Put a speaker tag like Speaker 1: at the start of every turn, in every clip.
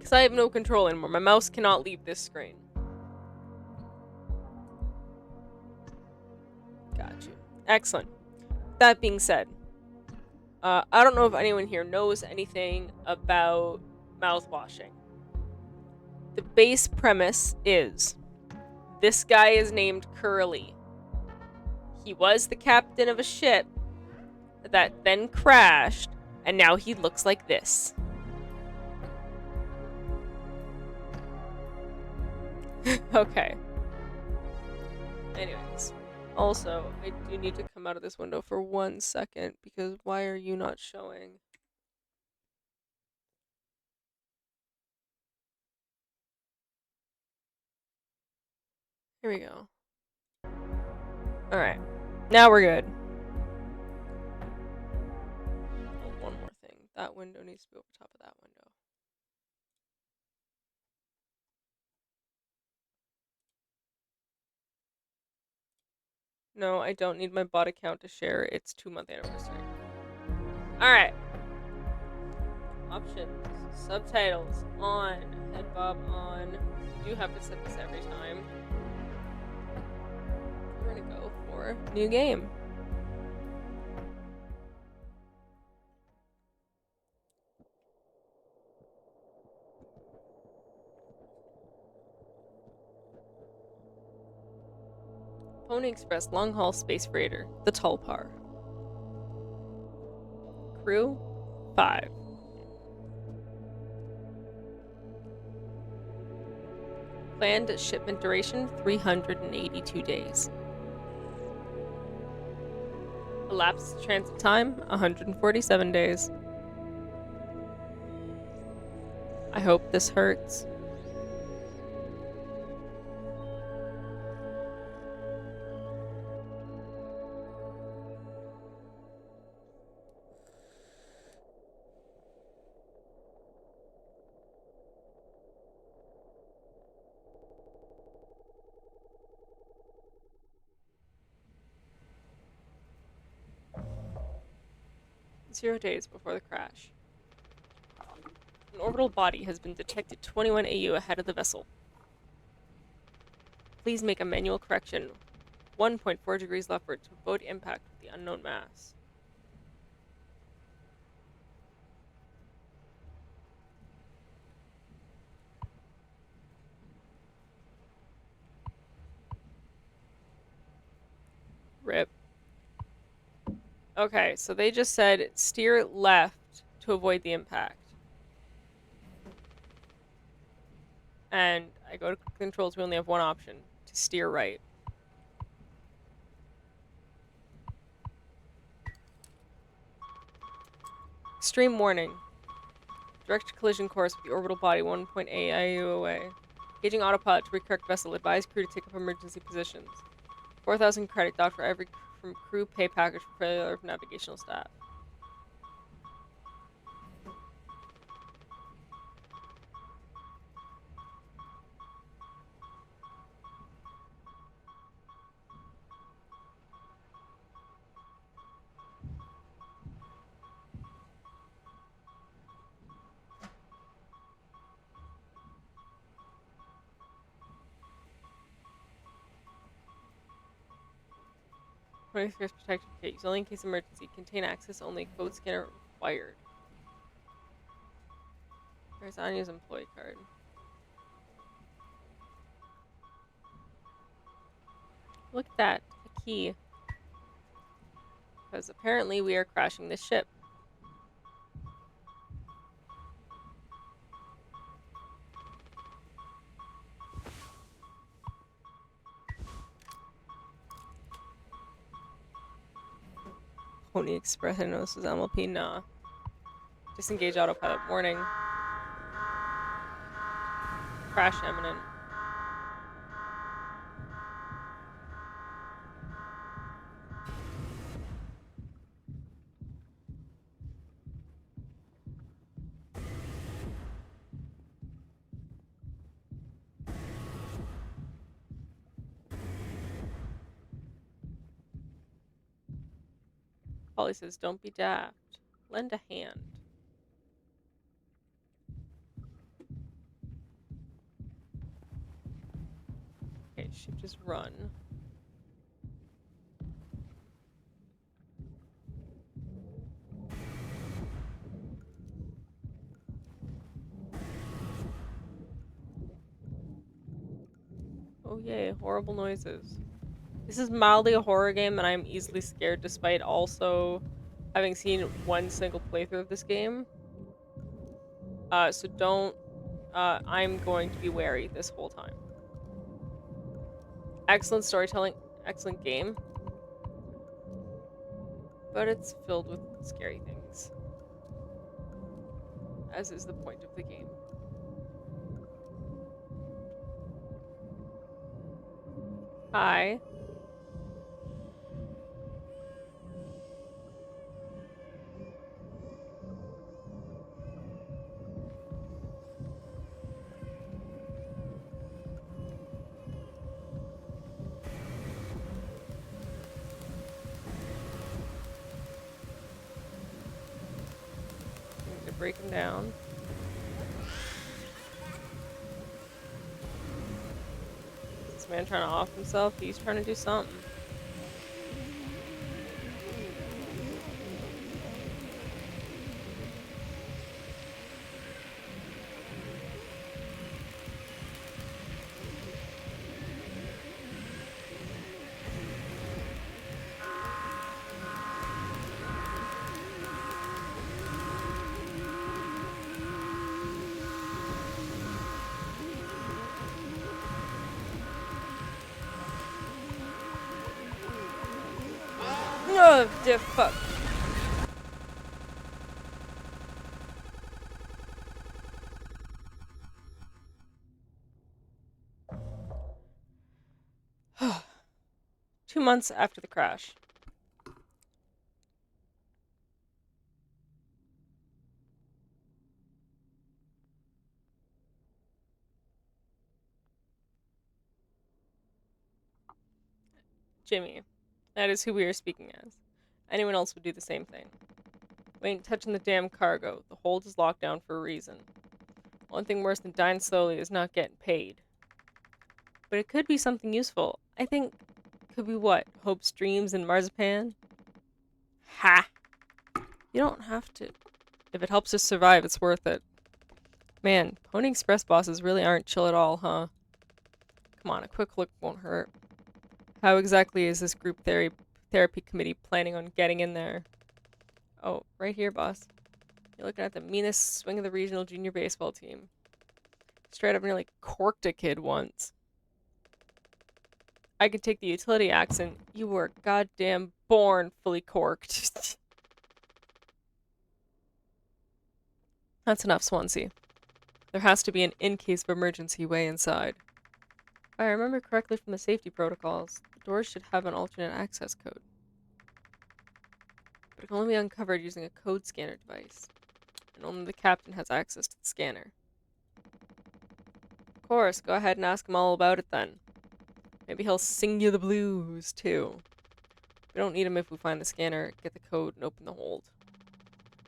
Speaker 1: Because I have no control anymore. My mouse cannot leave this screen. Got you. Excellent. That being said, I don't know if anyone here knows anything about mouthwashing. The base premise is this guy is named Curly. He was the captain of a ship that then crashed, and now he looks like this. Okay. Anyways. Also, I do need to come out of this window for 1 second, because why are you not showing? Here we go. Alright. Now we're good. Oh, one more thing. That window needs to be over top of that window. No, I don't need my bot account to share its 2-month anniversary. Alright. Options. Subtitles on. Head bob on. You do have to set this every time. We're gonna go for new game. Pony Express long haul space freighter, the Tulpar. Crew 5. Planned shipment duration 382 days. Elapsed transit time 147 days. I hope this hurts. Zero days before the crash. An orbital body has been detected 21 AU ahead of the vessel. Please make a manual correction 1.4 degrees leftward to avoid impact with the unknown mass. RIP. Okay, so they just said steer left to avoid the impact. And I go to controls, we only have one option, to steer right. Extreme warning. Direct collision course with the orbital body 1.8 IU away. Engaging autopilot to recorrect vessel. Advise crew to take up emergency positions. 4,000 credit docked for every from crew pay package for failure of navigational staff. First protective kit. Use only in case of emergency. Contain access only. Code scanner required. There's Anya's employee card. Look at that. A key. Because apparently we are crashing this ship. Pony Express. I know this is MLP. Nah. Disengage autopilot. Warning. Crash imminent. Polly says, don't be daft. Lend a hand. Shift is run. Oh yay, horrible noises. This is mildly a horror game, and I'm easily scared despite also having seen one single playthrough of this game. So don't... I'm going to be wary this whole time. Excellent storytelling, excellent game. But it's filled with scary things. As is the point of the game. Hi. Need to break him down. This man trying to off himself? He's trying to do something. Oh, dear fuck. Two months after the crash. Jimmy. That is who we are speaking as. Anyone else would do the same thing. We ain't touching the damn cargo. The hold is locked down for a reason. One thing worse than dying slowly is not getting paid. But it could be something useful. I think... Could be what? Hopes, dreams, and marzipan? Ha! You don't have to. If it helps us survive, it's worth it. Man, Pony Express bosses really aren't chill at all, huh? Come on, a quick look won't hurt. How exactly is this group therapy committee planning on getting in there? Oh, right here, boss. You're looking at the meanest swing of the regional junior baseball team. Straight up nearly corked a kid once. I could take the utility accent. You were goddamn born fully corked. That's enough, Swansea. There has to be an in-case of emergency way inside. If I remember correctly from the safety protocols, the doors should have an alternate access code. But it can only be uncovered using a code scanner device. And only the captain has access to the scanner. Of course, go ahead and ask him all about it then. Maybe he'll sing you the blues, too. We don't need him if we find the scanner, get the code, and open the hold.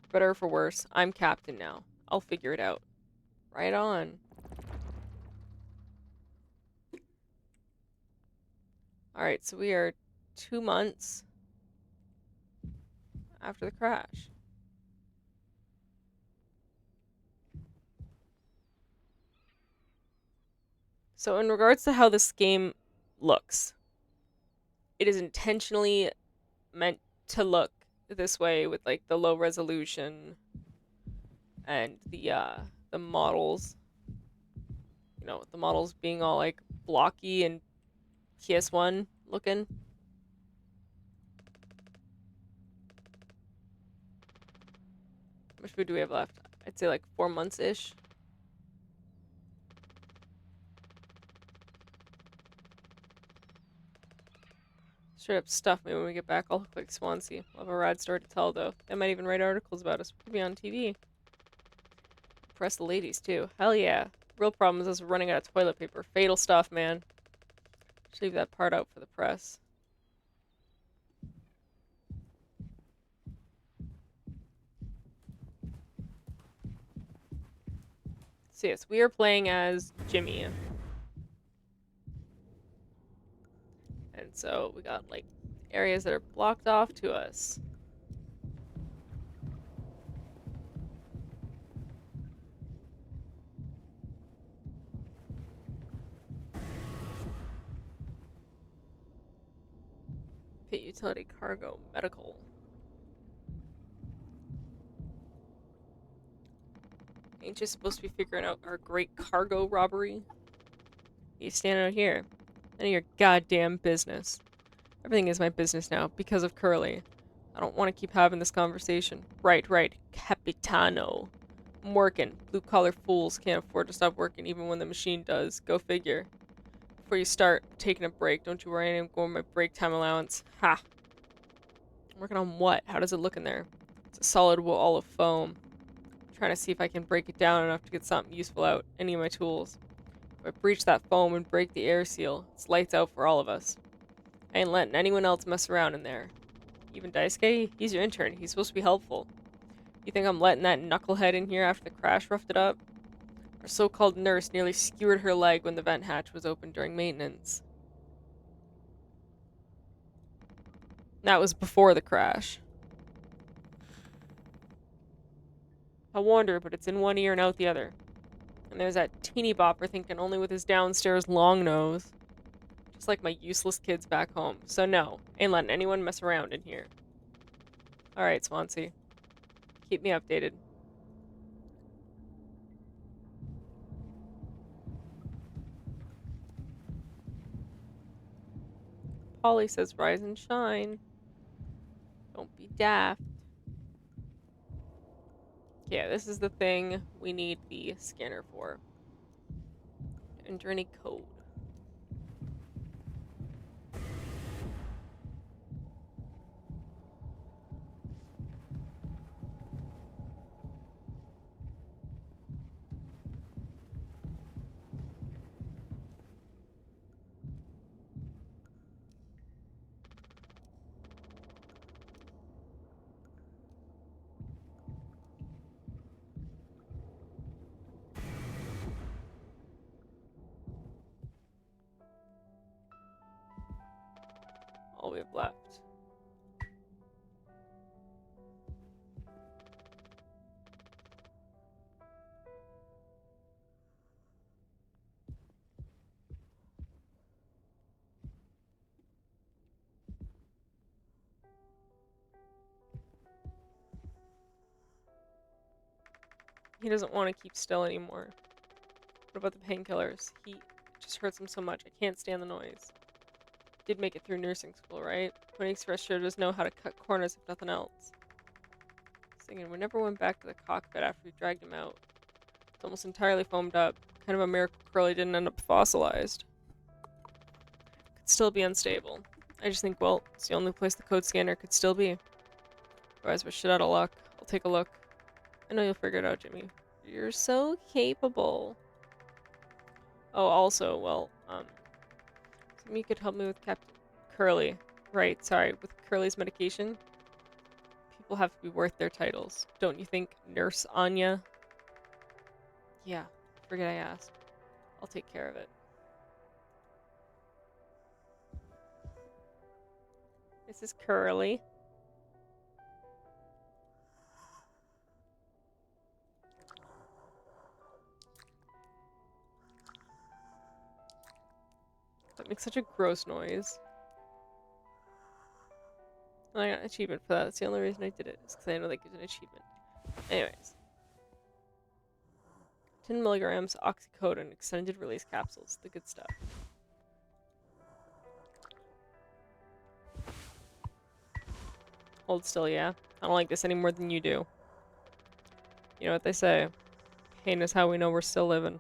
Speaker 1: For better or for worse, I'm captain now. I'll figure it out. Right on. Alright, so we are 2 months after the crash. So in regards to how this game looks, it is intentionally meant to look this way with like the low resolution and the models. You know, the models being all like blocky and PS1 looking. How much food do we have left? I'd say like 4 months-ish. Straight up stuff me when we get back. I'll look like Swansea. I'll have a rad story to tell, though. They might even write articles about us. We could be on TV. Press the ladies, too. Hell yeah. Real problem is us running out of toilet paper. Fatal stuff, man. Just leave that part out for the press. So yes, we are playing as Jimmy. So we got like areas that are blocked off to us. Pit utility cargo medical. Ain't you supposed to be figuring out our great cargo robbery? You stand out here. None of your goddamn business. Everything is my business now, because of Curly. I don't want to keep having this conversation. Right, Capitano. I'm working. Blue-collar fools can't afford to stop working even when the machine does. Go figure. Before you start taking a break, don't you worry, I'm going with my break time allowance. Ha! Working on what? How does it look in there? It's a solid wall of foam. I'm trying to see if I can break it down enough to get something useful out. Any of my tools. If I breach that foam and break the air seal, it's lights out for all of us. I ain't letting anyone else mess around in there. Even Daisuke? He's your intern. He's supposed to be helpful. You think I'm letting that knucklehead in here after the crash roughed it up? Our so-called nurse nearly skewered her leg when the vent hatch was open during maintenance. That was before the crash. I wonder, but it's in one ear and out the other. And there's that teeny bopper thinking only with his downstairs long nose. Just like my useless kids back home. So no, ain't letting anyone mess around in here. Alright, Swansea. Keep me updated. Polly says rise and shine. Don't be daft. Yeah, this is the thing we need the scanner for. Enter any code. All we have left. He doesn't want to keep still anymore. What about the painkillers? He just hurts him so much. I can't stand the noise. Did make it through nursing school, right? Tony Express sure does know how to cut corners if nothing else. Thinking we never went back to the cockpit after we dragged him out. It's almost entirely foamed up. Kind of a miracle Curly didn't end up fossilized. Could still be unstable. I just think, well, it's the only place the code scanner could still be. Otherwise, we're shit out of luck. I'll take a look. I know you'll figure it out, Jimmy. You're so capable. Oh, also, well, you could help me with Captain Curly. Right, sorry, with Curly's medication. People have to be worth their titles. Don't you think, Nurse Anya? Yeah, forget I asked. I'll take care of it. This is Curly. That makes such a gross noise. And I got an achievement for that. That's the only reason I did it. Is because I know that gives an achievement. Anyways. 10 milligrams oxycodone extended release capsules. The good stuff. Hold still, yeah? I don't like this any more than you do. You know what they say. Pain is how we know we're still living.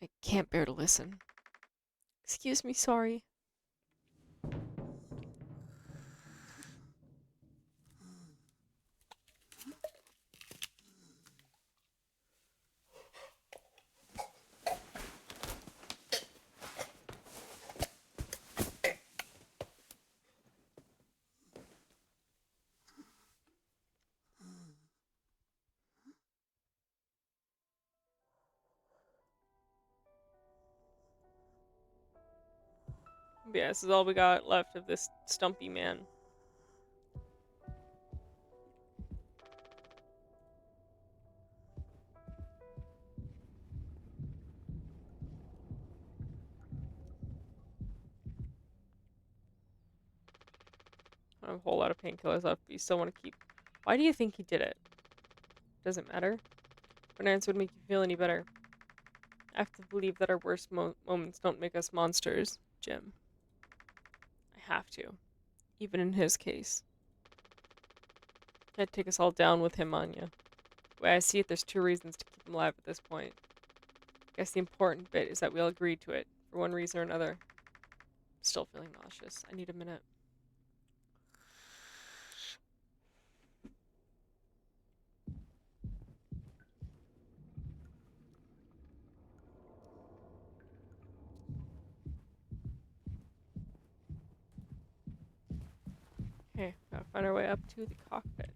Speaker 1: I can't bear to listen. Excuse me, sorry. Yeah, this is all we got left of this stumpy man. I have a whole lot of painkillers left, but you still want to keep. Why do you think he did it? Doesn't matter. What answer would make you feel any better? I have to believe that our worst moments don't make us monsters, Jim. I have to. Even in his case. I'd take us all down with him, Anya. The way I see it, there's two reasons to keep him alive at this point. I guess the important bit is that we all agreed to it, for one reason or another. I'm still feeling nauseous. I need a minute. Okay, gotta find our way up to the cockpit.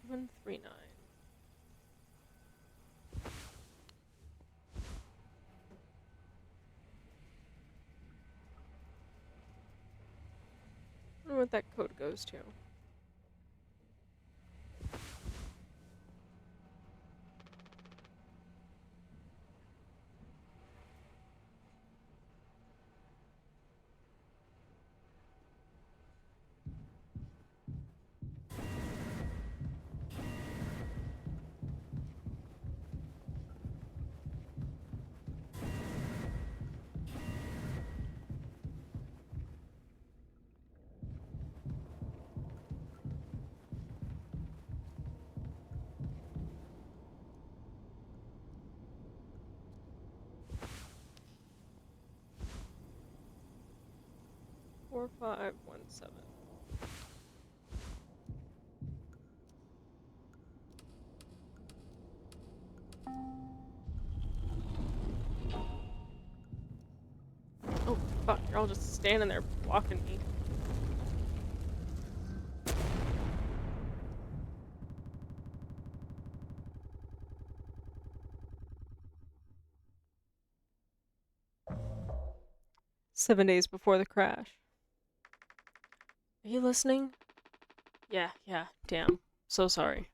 Speaker 1: Seven, 3, 9. I wonder what that code goes to. Four, 5, 1, 7. Oh, fuck, you're all just standing there blocking me. Seven days before the crash. Are you listening? Yeah, damn. So sorry.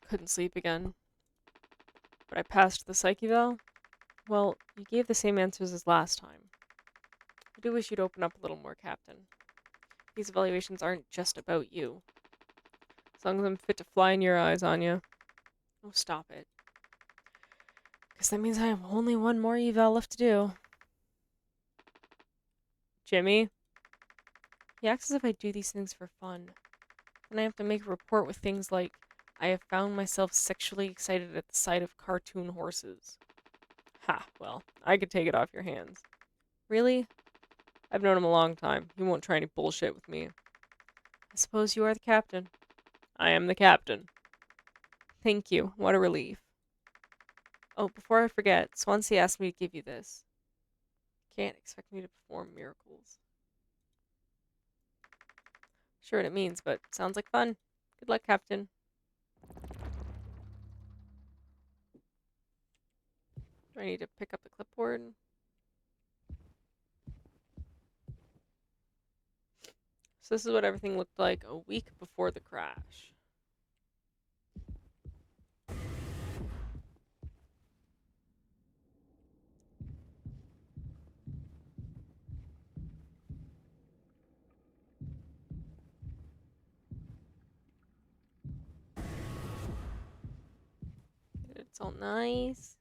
Speaker 1: Couldn't sleep again. But I passed the psych eval? Well, you gave the same answers as last time. I do wish you'd open up a little more, Captain. These evaluations aren't just about you. As long as I'm fit to fly in your eyes, Anya. Oh, stop it. Because that means I have only one more eval left to do. Jimmy? He acts as if I do these things for fun. Then I have to make a report with things like, I have found myself sexually excited at the sight of cartoon horses. Ha, well, I could take it off your hands. Really? I've known him a long time. He won't try any bullshit with me. I suppose you are the captain. I am the captain. Thank you. What a relief. Oh, before I forget, Swansea asked me to give you this. Can't expect me to perform miracles. Sure what it means, but sounds like fun. Good luck, Captain. Do I need to pick up the clipboard? So this is what everything looked like a week before the crash. It's all nice.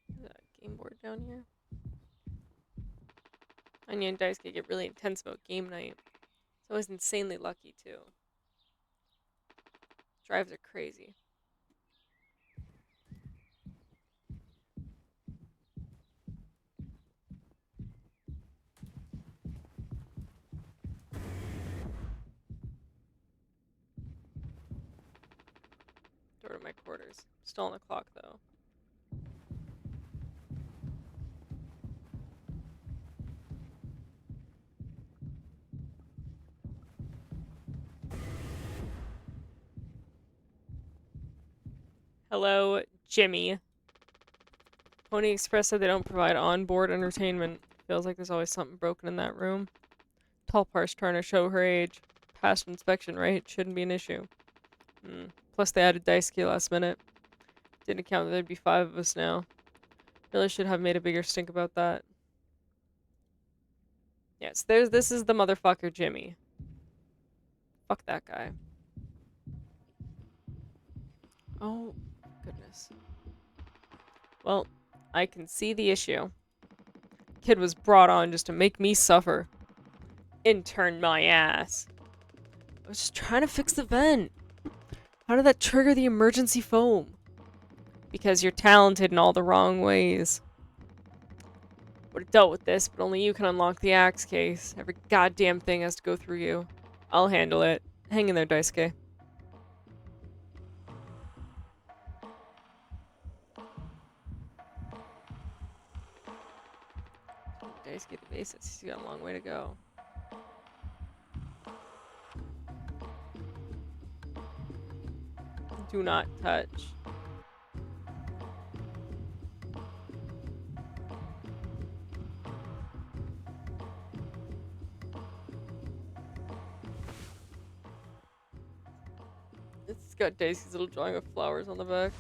Speaker 1: There's a game board down here. Anya and Daisuke get really intense about game night. It's always insanely lucky, too. Drives are crazy. Door to my quarters. Still on the clock, though. Hello, Jimmy. Pony Express said they don't provide on-board entertainment. Feels like there's always something broken in that room. Tall Par's trying to show her age. Past inspection, right? Shouldn't be an issue. Plus they added Daisuke last minute. Didn't account that there'd be 5 of us now. Really should have made a bigger stink about that. Yes, this is the motherfucker Jimmy. Fuck that guy. Oh, goodness. Well, I can see the issue. Kid was brought on just to make me suffer. Intern my ass. I was just trying to fix the vent. How did that trigger the emergency foam? Because you're talented in all the wrong ways. Would have dealt with this, but only you can unlock the axe case. Every goddamn thing has to go through you. I'll handle it. Hang in there, Daisuke. Daisuke the basics. He's got a long way to go. Do not touch. It's got Daisy's little drawing of flowers on the back.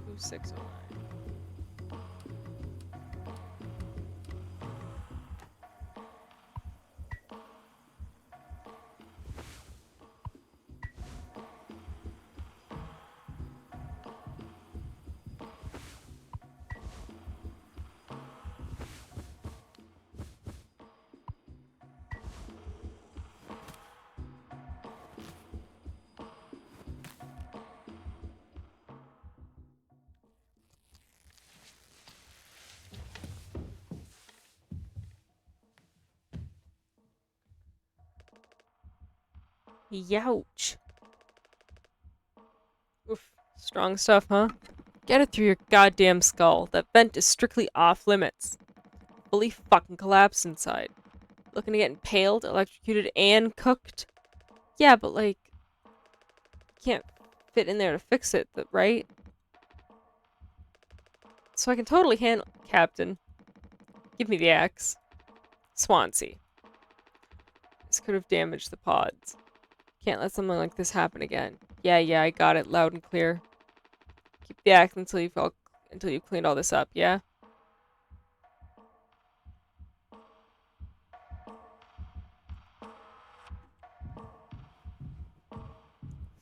Speaker 1: Two 609. Youch. Oof. Strong stuff, huh? Get it through your goddamn skull. That vent is strictly off limits. Fully fucking collapsed inside. Looking to get impaled, electrocuted, and cooked? Yeah, but like, can't fit in there to fix it, right? So I can totally handle... Captain. Give me the axe. Swansea. This could have damaged the pods. Can't let something like this happen again. Yeah, I got it loud and clear. Keep the axe until you've cleaned all this up, yeah?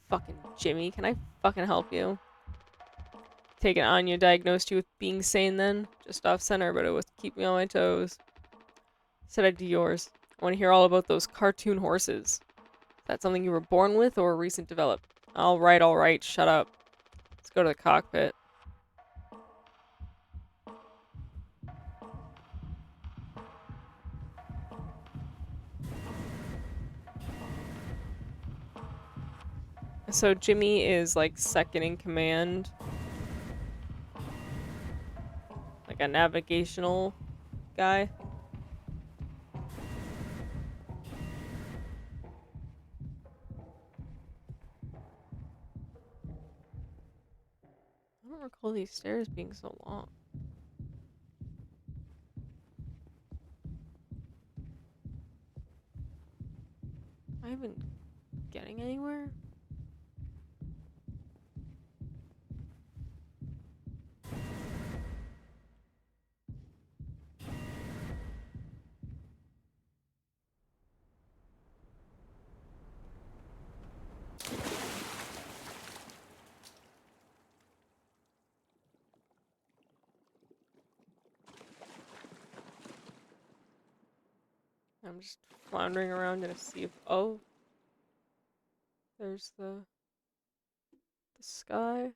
Speaker 1: Fucking Jimmy, can I fucking help you? Take it Anya diagnosed you with being sane then? Just off center, but it would keep me on my toes. Said I'd do yours. I want to hear all about those cartoon horses. Is that something you were born with or a recent develop? Alright, shut up. Let's go to the cockpit. So Jimmy is like second in command. Like a navigational guy. recall these stairs being so long. Am I even getting anywhere? I'm just floundering around in a sea of... Oh. There's the sky.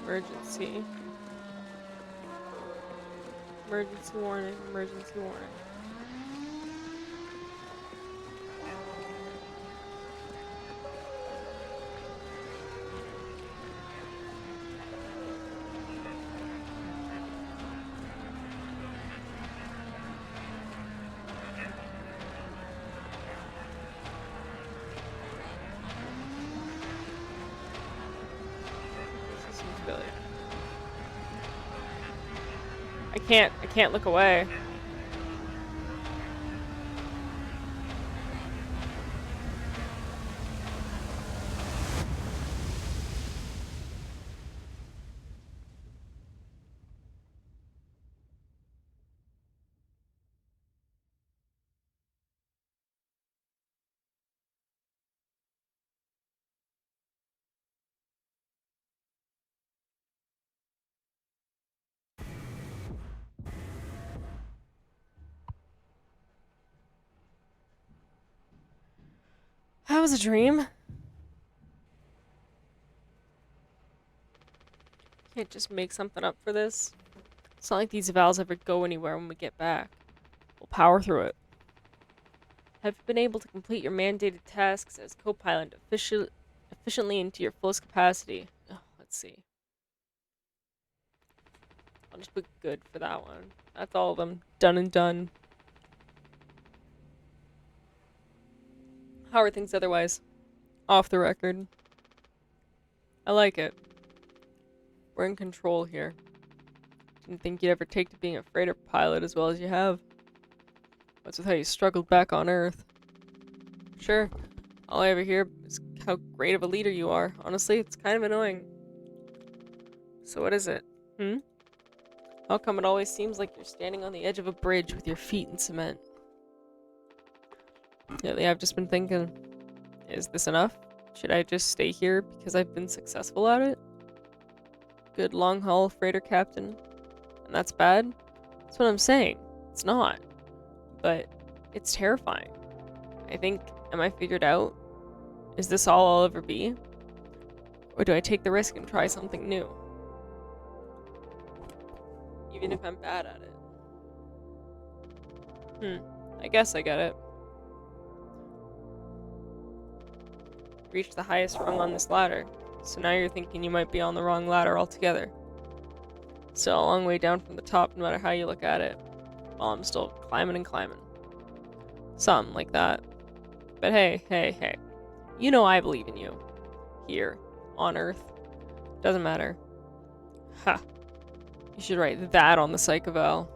Speaker 1: Emergency. Emergency warning. Emergency warning. Systems failure. I can't look away. That was a dream. Can't just make something up for this. It's not like these valves ever go anywhere when we get back. We'll power through it. Have you been able to complete your mandated tasks as co-pilot efficiently into your fullest capacity? Oh, let's see. I'll just put good for that one. That's all of them. Done and done. How are things otherwise? Off the record. I like it. We're in control here. Didn't think you'd ever take to being a freighter pilot as well as you have. What's with how you struggled back on Earth? Sure. All I ever hear is how great of a leader you are. Honestly, it's kind of annoying. So what is it? How come it always seems like you're standing on the edge of a bridge with your feet in cement? Lately, I've just been thinking, is this enough? Should I just stay here because I've been successful at it? Good long-haul freighter captain. And that's bad? That's what I'm saying. It's not. But it's terrifying. I think, am I figured out? Is this all I'll ever be? Or do I take the risk and try something new? Even if I'm bad at it. I guess I get it. Reached the highest rung on this ladder, so now you're thinking you might be on the wrong ladder altogether. Still a long way down from the top no matter how you look at it, while I'm still climbing and climbing. Something like that. But hey. You know I believe in you. Here, on Earth. Doesn't matter. Ha. You should write that on the psych eval.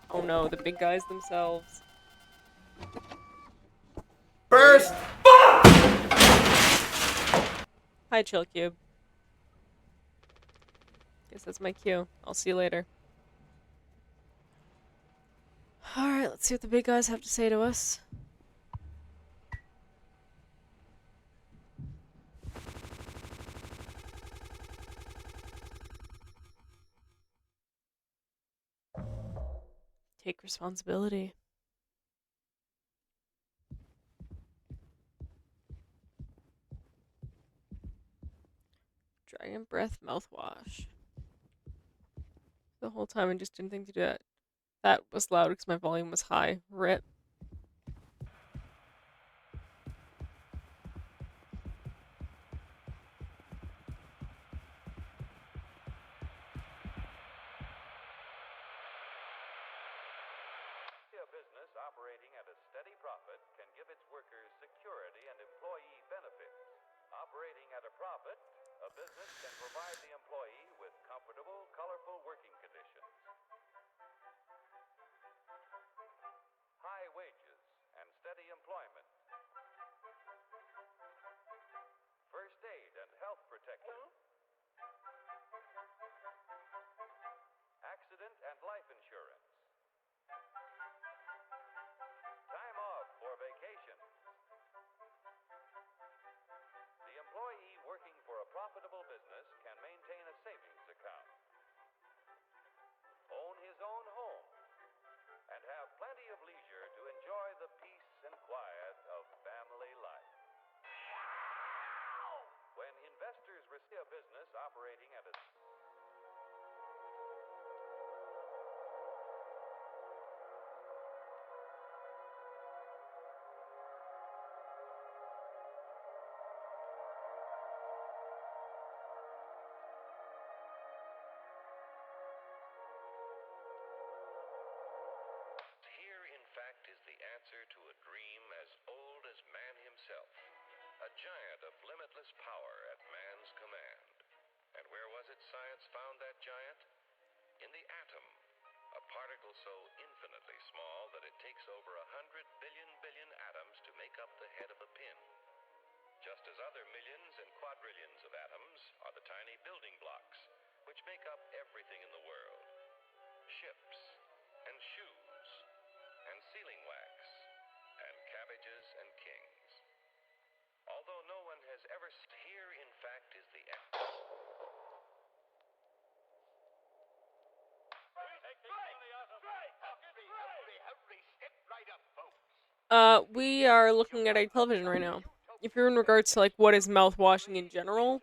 Speaker 1: Oh no, the big guys themselves.
Speaker 2: First!
Speaker 1: Hi, Chill Cube. Guess that's my cue. I'll see you later. Alright, let's see what the big guys have to say to us. Take responsibility. Dragon Breath mouthwash. The whole time I just didn't think to do it. That was loud because my volume was high. Rip.
Speaker 2: A business operating at a steady profit can give its workers security and employee benefits. Operating at a profit, a business can provide the employee with comfortable, colorful working conditions, high wages, and steady employment, first aid and health protection, accident and life insurance, time off for vacation. The employee working for a profitable business can maintain a savings account, own his own home, and have plenty of leisure to enjoy the peace and quiet of family life. When investors receive a business operating at a Here, in fact, is the answer to a dream as old as man himself. A giant of limitless power at man's command. And where was it science found that giant? In the atom. A particle so infinitely small that it takes over 100 billion atoms to make up the head of a pin. Just as other millions and quadrillions of atoms are the tiny building blocks which make up everything in the world. Ships, and shoes, and sealing wax, and cabbages and kings. Although no one has ever here, in fact, is the
Speaker 1: We are looking at a television right now. If you're in regards to like what is mouthwashing in general,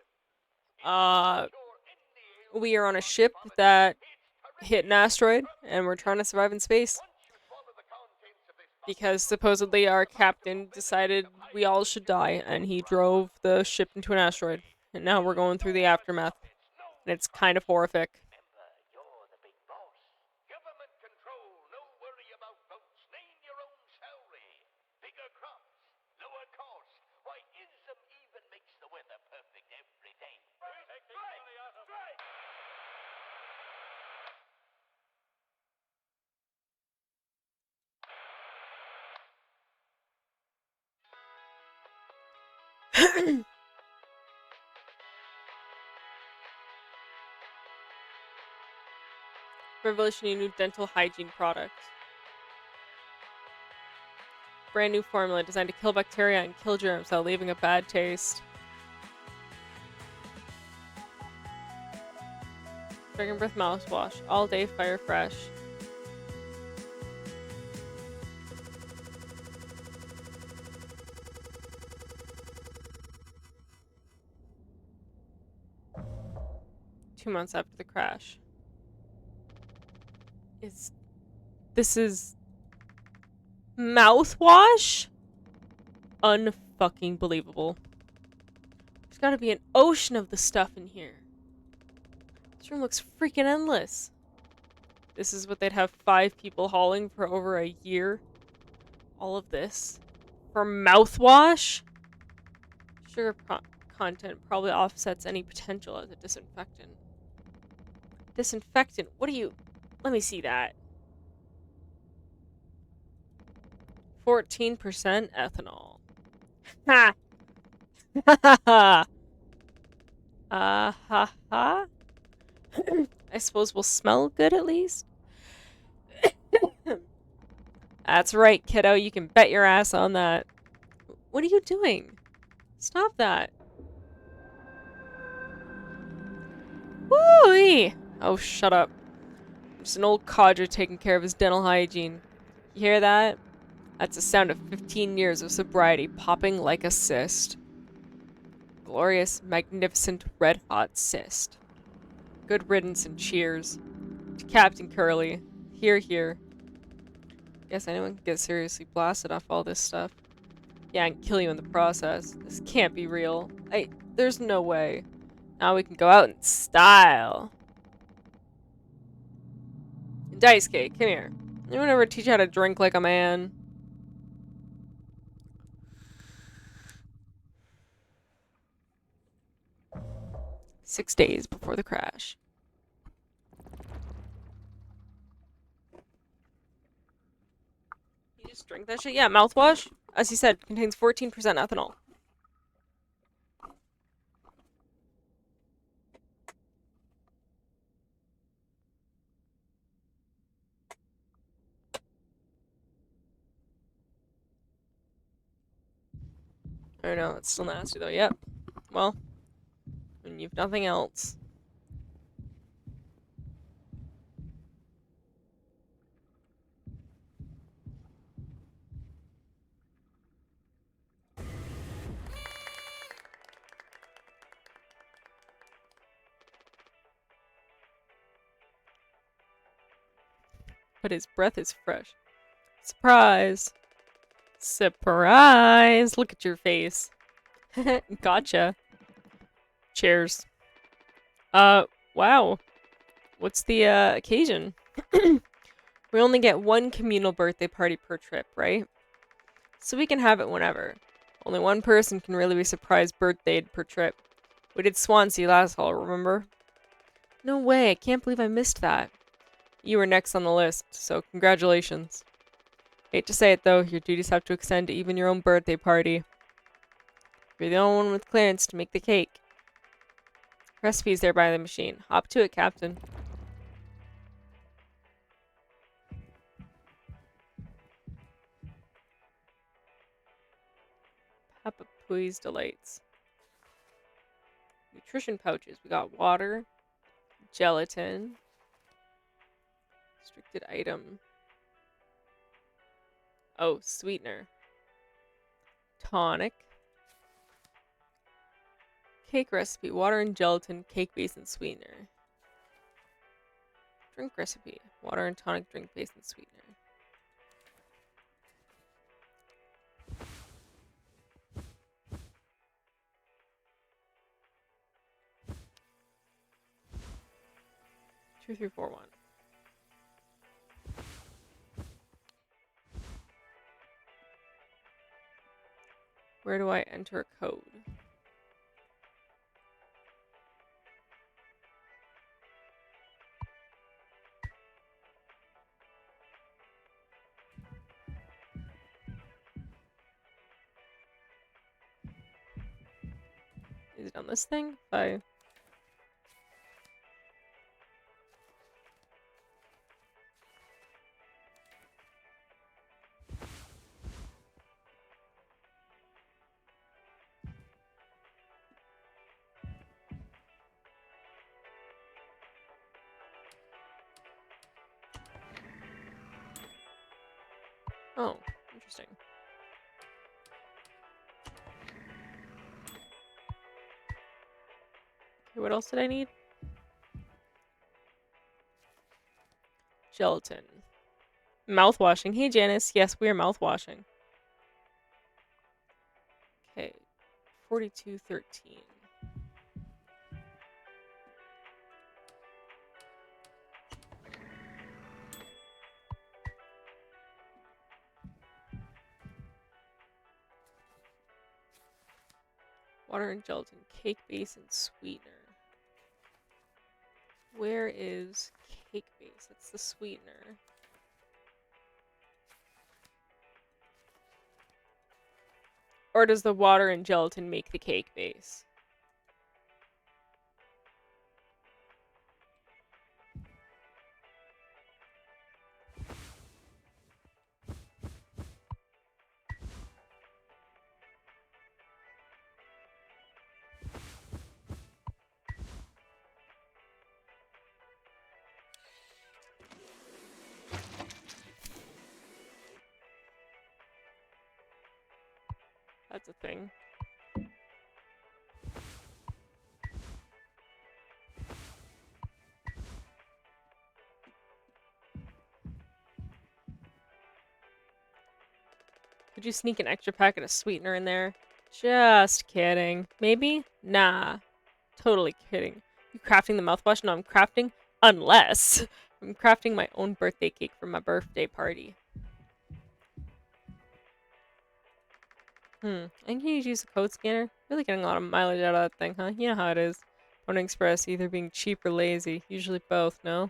Speaker 1: we are on a ship that hit an asteroid and we're trying to survive in space. Because supposedly our captain decided we all should die and he drove the ship into an asteroid. And now we're going through the aftermath. And it's kind of horrific. Revolutionary new dental hygiene product. Brand new formula designed to kill bacteria and kill germs without leaving a bad taste. Dragon Breath mouthwash. All day fire fresh. Months after the crash. This is mouthwash? Unfucking believable. There's gotta be an ocean of the stuff in here. This room looks freaking endless. This is what they'd have 5 people hauling for over a year. All of this. For mouthwash? Sugar content probably offsets any potential as a disinfectant. Disinfectant? What do you... Let me see that. 14% ethanol. Ha! Ha ha ha! Ha ha! I suppose we'll smell good at least? That's right, kiddo. You can bet your ass on that. What are you doing? Stop that. Woo-wee! Oh, shut up. Just an old codger taking care of his dental hygiene. You hear that? That's the sound of 15 years of sobriety popping like a cyst. Glorious, magnificent, red-hot cyst. Good riddance and cheers. To Captain Curly. Hear, hear. Guess anyone can get seriously blasted off all this stuff. Yeah, and kill you in the process. This can't be real. There's no way. Now we can go out in style. Dice Cake, come here. Anyone ever teach you how to drink like a man? "6 days before the crash." You just drink that shit? Yeah, mouthwash, as he said, contains 14% ethanol. I don't know, it's still nasty though. Yep. Well, when you've nothing else. But his breath is fresh. Surprise! Surprise! Look at your face. Gotcha. Cheers. Wow. What's the, occasion? We only get one communal birthday party per trip, right? So we can have it whenever. Only one person can really be surprised birthdayed per trip. We did Swansea last fall, remember? No way, I can't believe I missed that. You were next on the list, so congratulations. Hate to say it though, your duties have to extend to even your own birthday party. You're the only one with clearance to make the cake. Recipe's there by the machine. Hop to it, Captain. Papa Pooey's Delights. Nutrition pouches. We got water, gelatin, restricted item. Oh, sweetener. Tonic. Cake recipe. Water and gelatin, cake base and sweetener. Drink recipe. Water and tonic, drink base and sweetener. Two, three, four, one. Where do I enter a code? Is it on this thing? Oh, interesting. Okay, what else did I need? Gelatin. Mouthwashing. Hey, Janice. Yes, we are mouthwashing. Okay. 4213. Water and gelatin. Cake base and sweetener. Where is cake base? That's the sweetener. Or does the water and gelatin make the cake base? a thing. Could you sneak an extra packet of sweetener in there? Just kidding. Maybe? Nah. Totally kidding. You crafting the mouthwash? No, I'm crafting. Unless I'm crafting my own birthday cake for my birthday party. I think you use a code scanner. Really getting a lot of mileage out of that thing, huh? You know how it is. Pony Express, either being cheap or lazy. Usually both, no?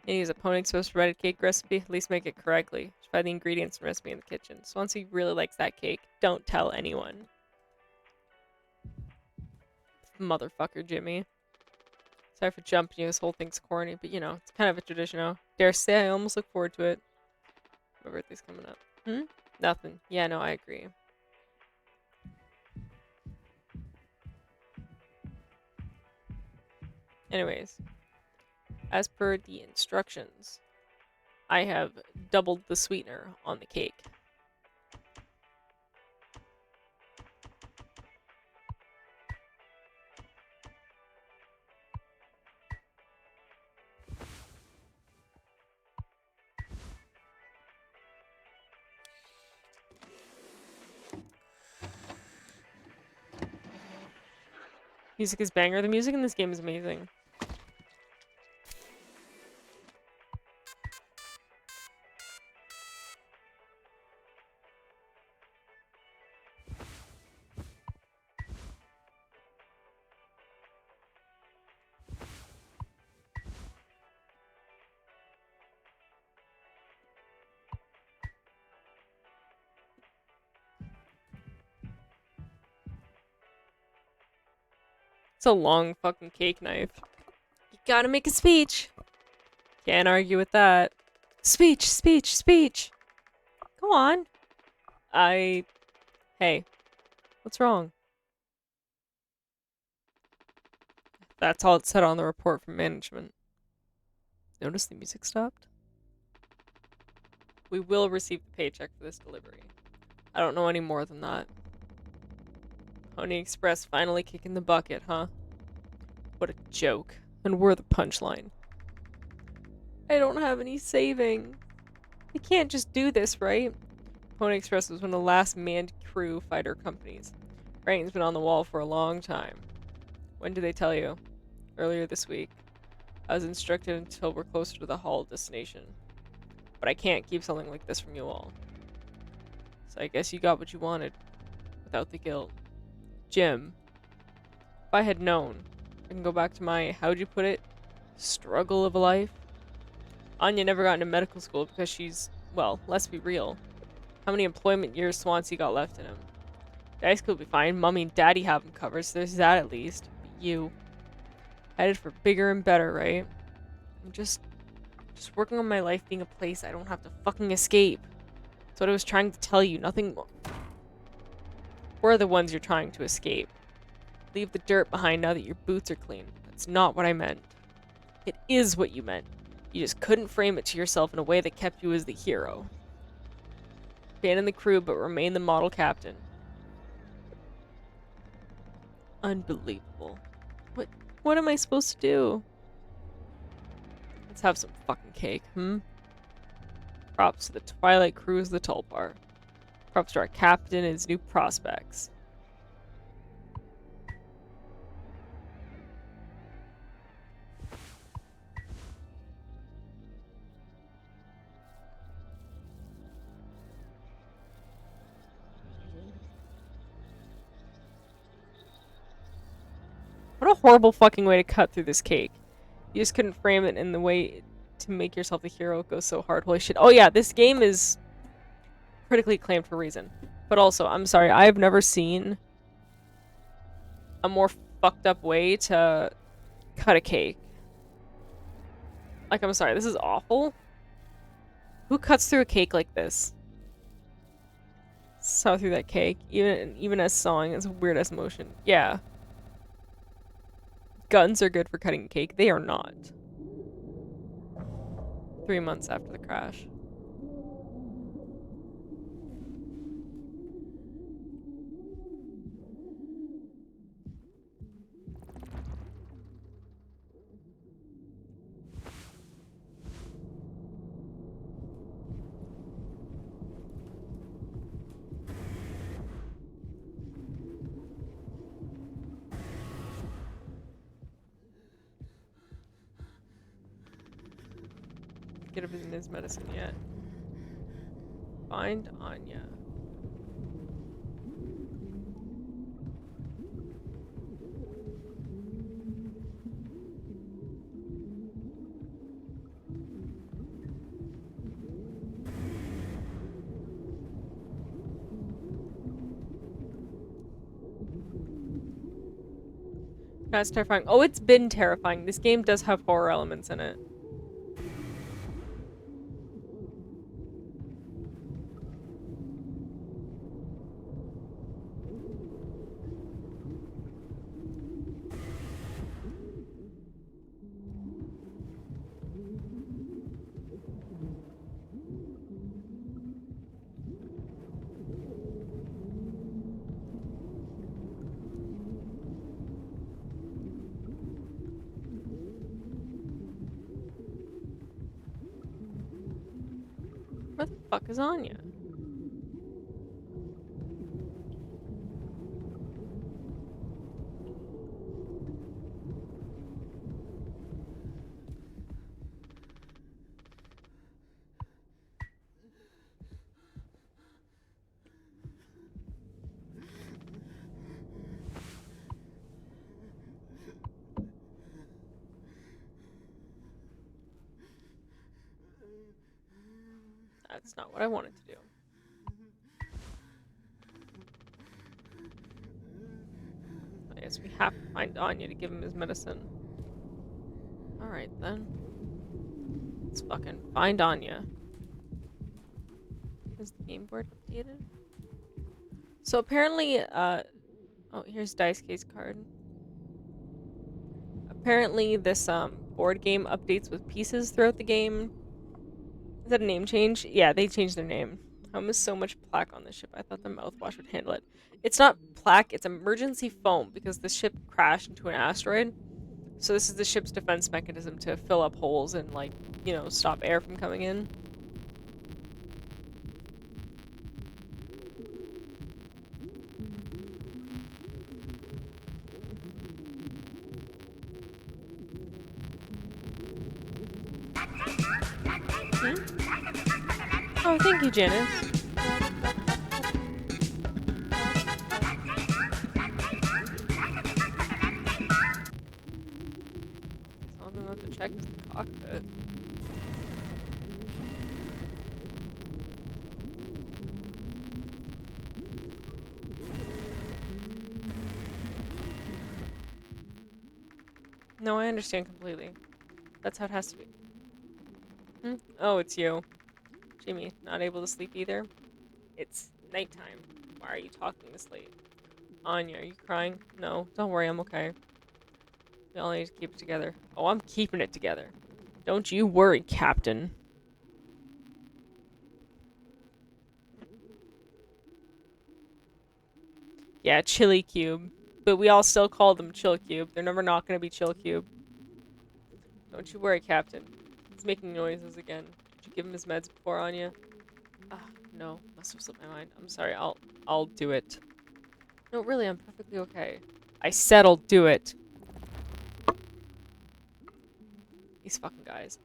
Speaker 1: You use a Pony Express breaded cake recipe, at least make it correctly. Just find the ingredients and recipe in the kitchen. Swansea really likes that cake. Don't tell anyone. Motherfucker, Jimmy. Sorry for jumping you, this whole thing's corny, but you know, it's kind of a tradition now. Dare say I almost look forward to it. My birthday's coming up. Nothing. Yeah, no, I agree. Anyways, as per the instructions, I have doubled the sweetener on the cake. Music is banger. The music in this game is amazing. It's a long fucking cake knife. You gotta make a speech. Can't argue with that. Speech, speech, speech. Go on. Hey, what's wrong? That's all it said on the report from management. Notice the music stopped? We will receive the paycheck for this delivery. I don't know any more than that. Pony Express finally kicking the bucket, huh? What a joke. And we're the punchline. I don't have any saving. They can't just do this, right? Pony Express was one of the last manned crew fighter companies. Writing's been on the wall for a long time. When did they tell you? Earlier this week. I was instructed until we're closer to the Hall destination. But I can't keep something like this from you all. So I guess you got what you wanted. Without the guilt. Jim. If I had known, I can go back to my, how'd you put it? Struggle of a life? Anya never got into medical school because she's, well, let's be real. How many employment years Swansea got left in him? High school will be fine. Mommy and Daddy have him covered, so there's that at least. But you. Headed for bigger and better, right? I'm just working on my life being a place I don't have to fucking escape. That's what I was trying to tell you. Nothing more. We're the ones you're trying to escape. Leave the dirt behind now that your boots are clean. That's not what I meant. It is what you meant. You just couldn't frame it to yourself in a way that kept you as the hero. Abandon the crew, but remain the model captain. Unbelievable. What am I supposed to do? Let's have some fucking cake, Props to the Twilight Cruise, the Tulpar. Props to our captain and his new prospects. What a horrible fucking way to cut through this cake. You just couldn't frame it in the way to make yourself the hero go so hard. Holy shit. Oh yeah, this game is critically acclaimed for a reason. But also, I'm sorry, I've never seen a more fucked up way to cut a cake. Like, I'm sorry, this is awful. Who cuts through a cake like this? Saw through that cake. Even as sawing, it's a weird ass motion. Yeah. Guns are good for cutting cake. They are not. 3 months after the crash. given his medicine yet. Find Anya. That's terrifying. Oh, it's been terrifying. This game does have horror elements in it. Where the fuck is Anya? That's not what I wanted to do. I guess we have to find Anya to give him his medicine. Alright then. Let's fucking find Anya. Is the game board updated? So apparently, oh, here's Dice Case card. Apparently this, board game updates with pieces throughout the game. Is that a name change? Yeah, they changed their name. How is so much plaque on the ship? I thought the mouthwash would handle it. It's not plaque, it's emergency foam because the ship crashed into an asteroid. So this is the ship's defense mechanism to fill up holes and, like, you know, stop air from coming in. Oh, thank you, Janice. Tell them not to check the cockpit. No, I understand completely. That's how it has to be. Oh, it's you. Jimmy, not able to sleep either? It's nighttime. Why are you talking this late? Anya, are you crying? No, don't worry, I'm okay. We all need to keep it together. Oh, I'm keeping it together. Don't you worry, Captain. Yeah, Chili Cube. But we all still call them Chill Cube. They're never not gonna be Chill Cube. Don't you worry, Captain. He's making noises again. Did you give him his meds before, Anya? Ah, no. Must have slipped my mind. I'm sorry, I'll do it. No, really, I'm perfectly okay. I said I'll do it. These fucking guys.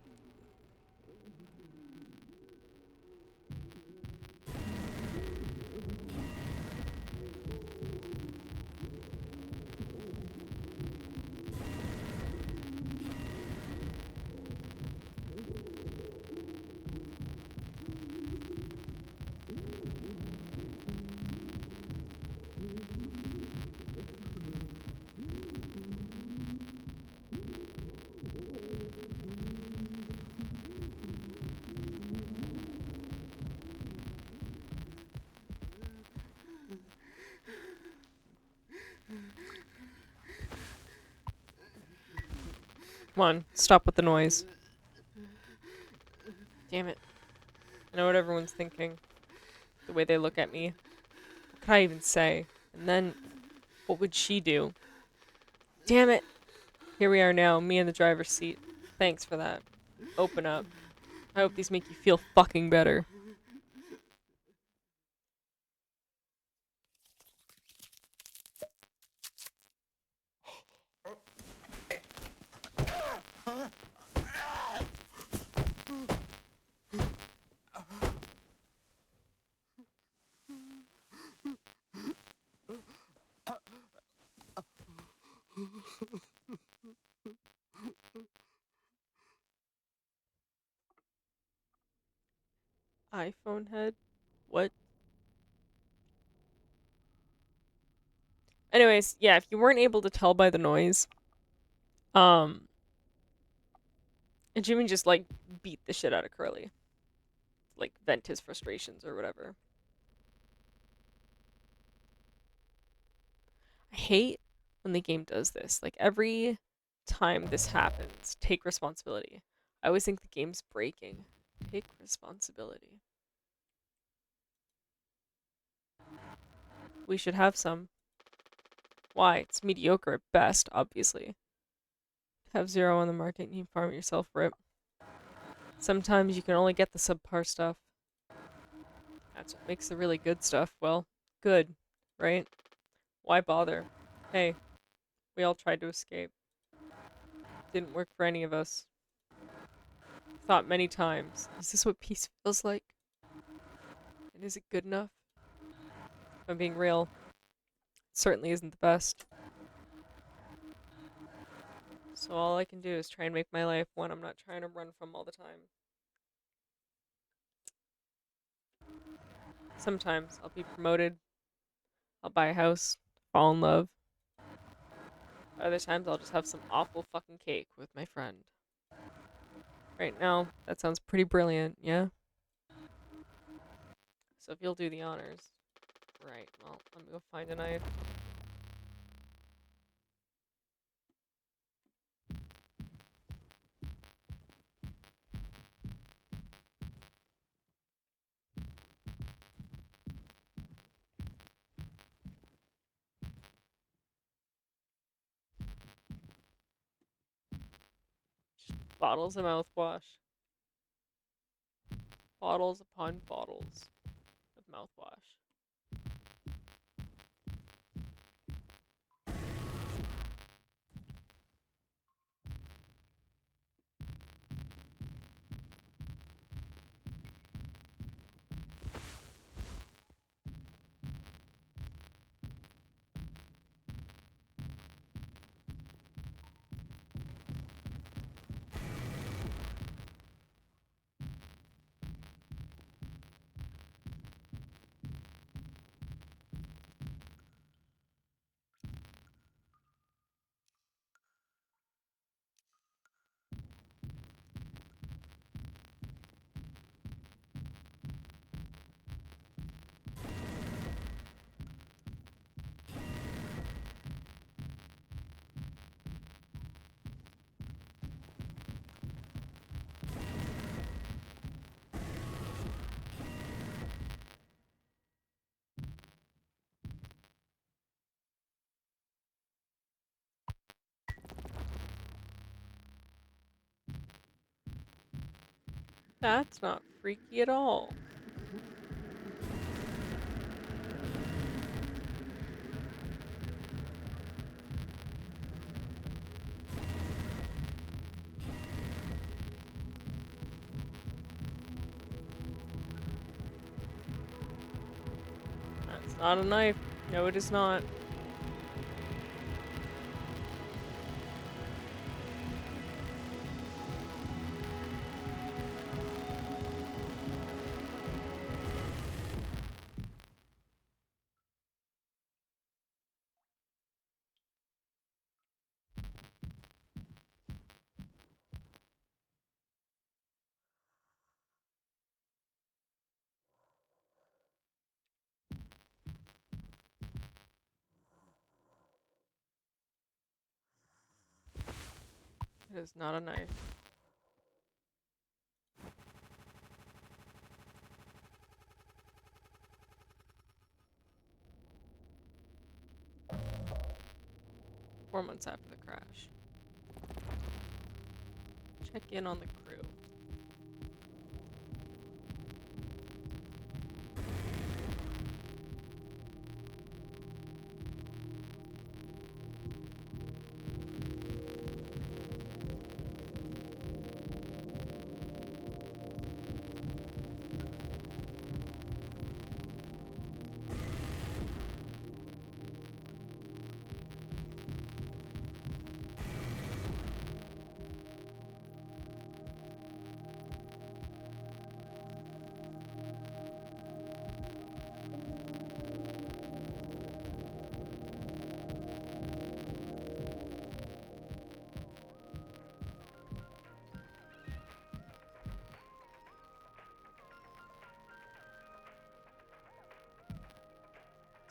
Speaker 1: Come on, stop with the noise. Damn it. I know what everyone's thinking. The way they look at me. What could I even say? And then, what would she do? Damn it! Here we are now, me in the driver's seat. Thanks for that. Open up. I hope these make you feel fucking better. iPhone head? What? Anyways, yeah, if you weren't able to tell by the noise, and Jimmy just like beat the shit out of Curly. Like vent his frustrations or whatever. I hate when the game does this. Like every time this happens, take responsibility. I always think the game's breaking. Take responsibility. We should have some. Why? It's mediocre at best, obviously. Have zero on the market and you farm it yourself, rip. Sometimes you can only get the subpar stuff. That's what makes the really good stuff, well, good, right? Why bother? Hey, we all tried to escape. Didn't work for any of us. Thought many times, is this what peace feels like? And is it good enough? If I'm being real, it certainly isn't the best. So all I can do is try and make my life one I'm not trying to run from all the time. Sometimes I'll be promoted, I'll buy a house, fall in love. Other times I'll just have some awful fucking cake with my friend. Right now, that sounds pretty brilliant, yeah? So if you'll do the honors. Right, well, let me go find a knife. Bottles of mouthwash. Bottles upon bottles of mouthwash. That's not freaky at all. That's not a knife. No, it is not. It is not a knife. Four months after the crash. Check in on the crew.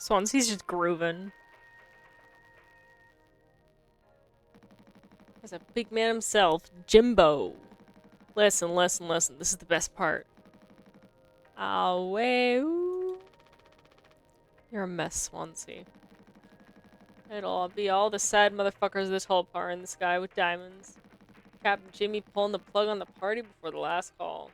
Speaker 1: Swansea's just grooving. There's a big man himself, Jimbo. Listen, listen, listen. This is the best part. Away. You're a mess, Swansea. It'll be all the sad motherfuckers this whole par in the sky with diamonds. Captain Jimmy pulling the plug on the party before the last call.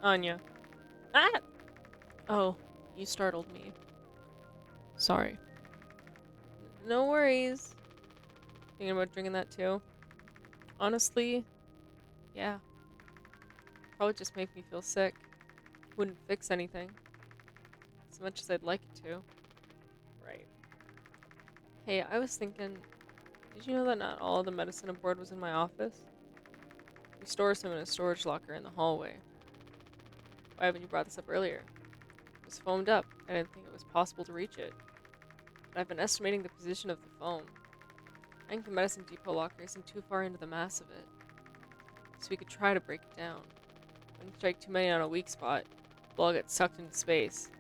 Speaker 1: Anya. Ah! Oh, you startled me. Sorry. No worries. Thinking about drinking that too? Honestly, yeah. Probably just make me feel sick. Wouldn't fix anything. As much as I'd like it to. Right. Hey, I was thinking, did you know that not all of the medicine aboard was in my office? We store some in a storage locker in the hallway. Why haven't you brought this up earlier? It was foamed up. I didn't think it was possible to reach it. But I've been estimating the position of the foam. I think the medicine depot locker isn't too far into the mass of it. So we could try to break it down. Wouldn't strike too many on a weak spot. We'll all get sucked into space.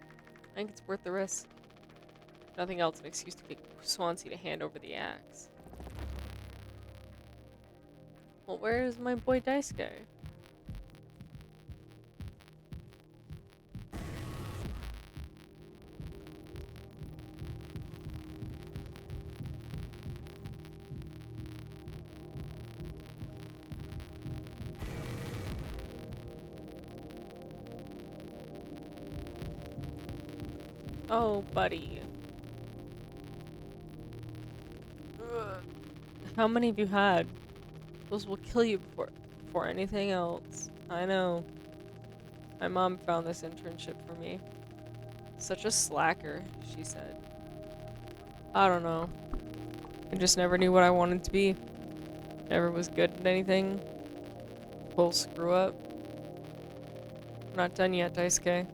Speaker 1: I think it's worth the risk. If nothing else, an excuse to get Swansea to hand over the axe. Well, where is my boy Dice Guy? Oh, buddy. Ugh. How many have you had? Those will kill you before anything else. I know. My mom found this internship for me. Such a slacker, she said. I don't know. I just never knew what I wanted to be. Never was good at anything. Full screw up. I'm not done yet, Daisuke.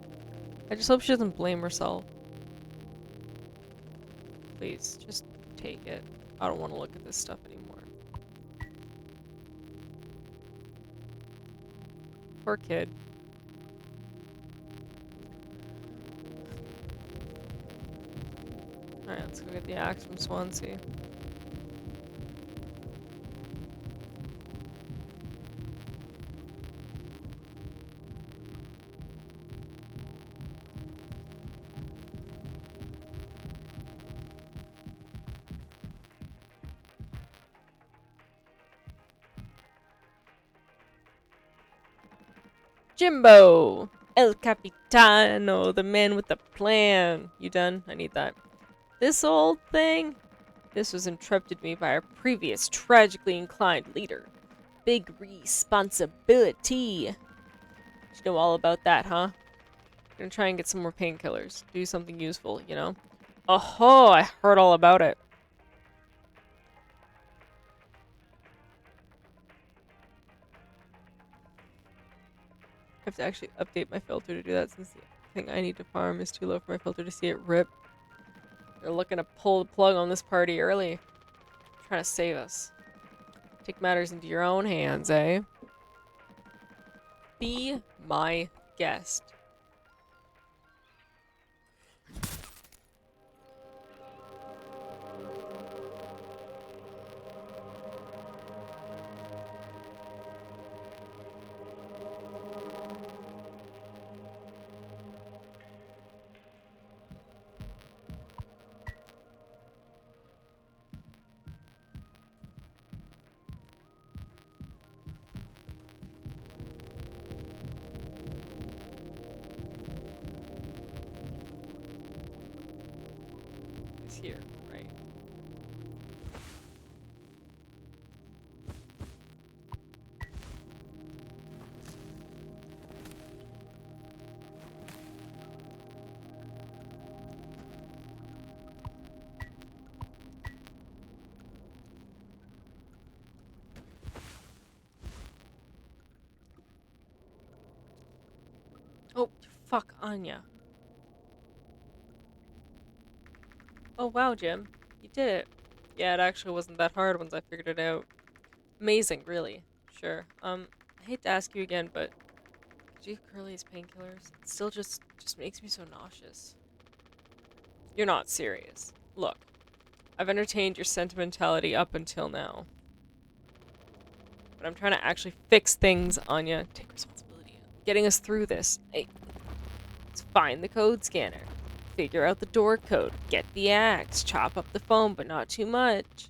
Speaker 1: I just hope she doesn't blame herself. Please, just take it. I don't want to look at this stuff anymore. Poor kid. Alright, let's go get the axe from Swansea. Jimbo! El Capitano, the man with the plan. You done? I need that. This old thing? This was entrusted to me by our previous tragically inclined leader. Big responsibility. You know all about that, huh? Gonna try and get some more painkillers. Do something useful, you know? Oh, I heard all about it. I have to actually update my filter to do that since the thing I need to farm is too low for my filter to see it rip. They're looking to pull the plug on this party early. Trying to save us. Take matters into your own hands, eh? Be my guest. It's here, right? Oh, fuck, Anya. Oh, wow, Jim. You did it. Yeah, it actually wasn't that hard once I figured it out. Amazing, really. Sure. I hate to ask you again, but do you have Curly's painkillers? It still just makes me so nauseous. You're not serious. Look, I've entertained your sentimentality up until now. But I'm trying to actually fix things, Anya. Take responsibility. Getting us through this. Hey, let's find the code scanner. Figure out the door code. Get the axe. Chop up the foam, but not too much.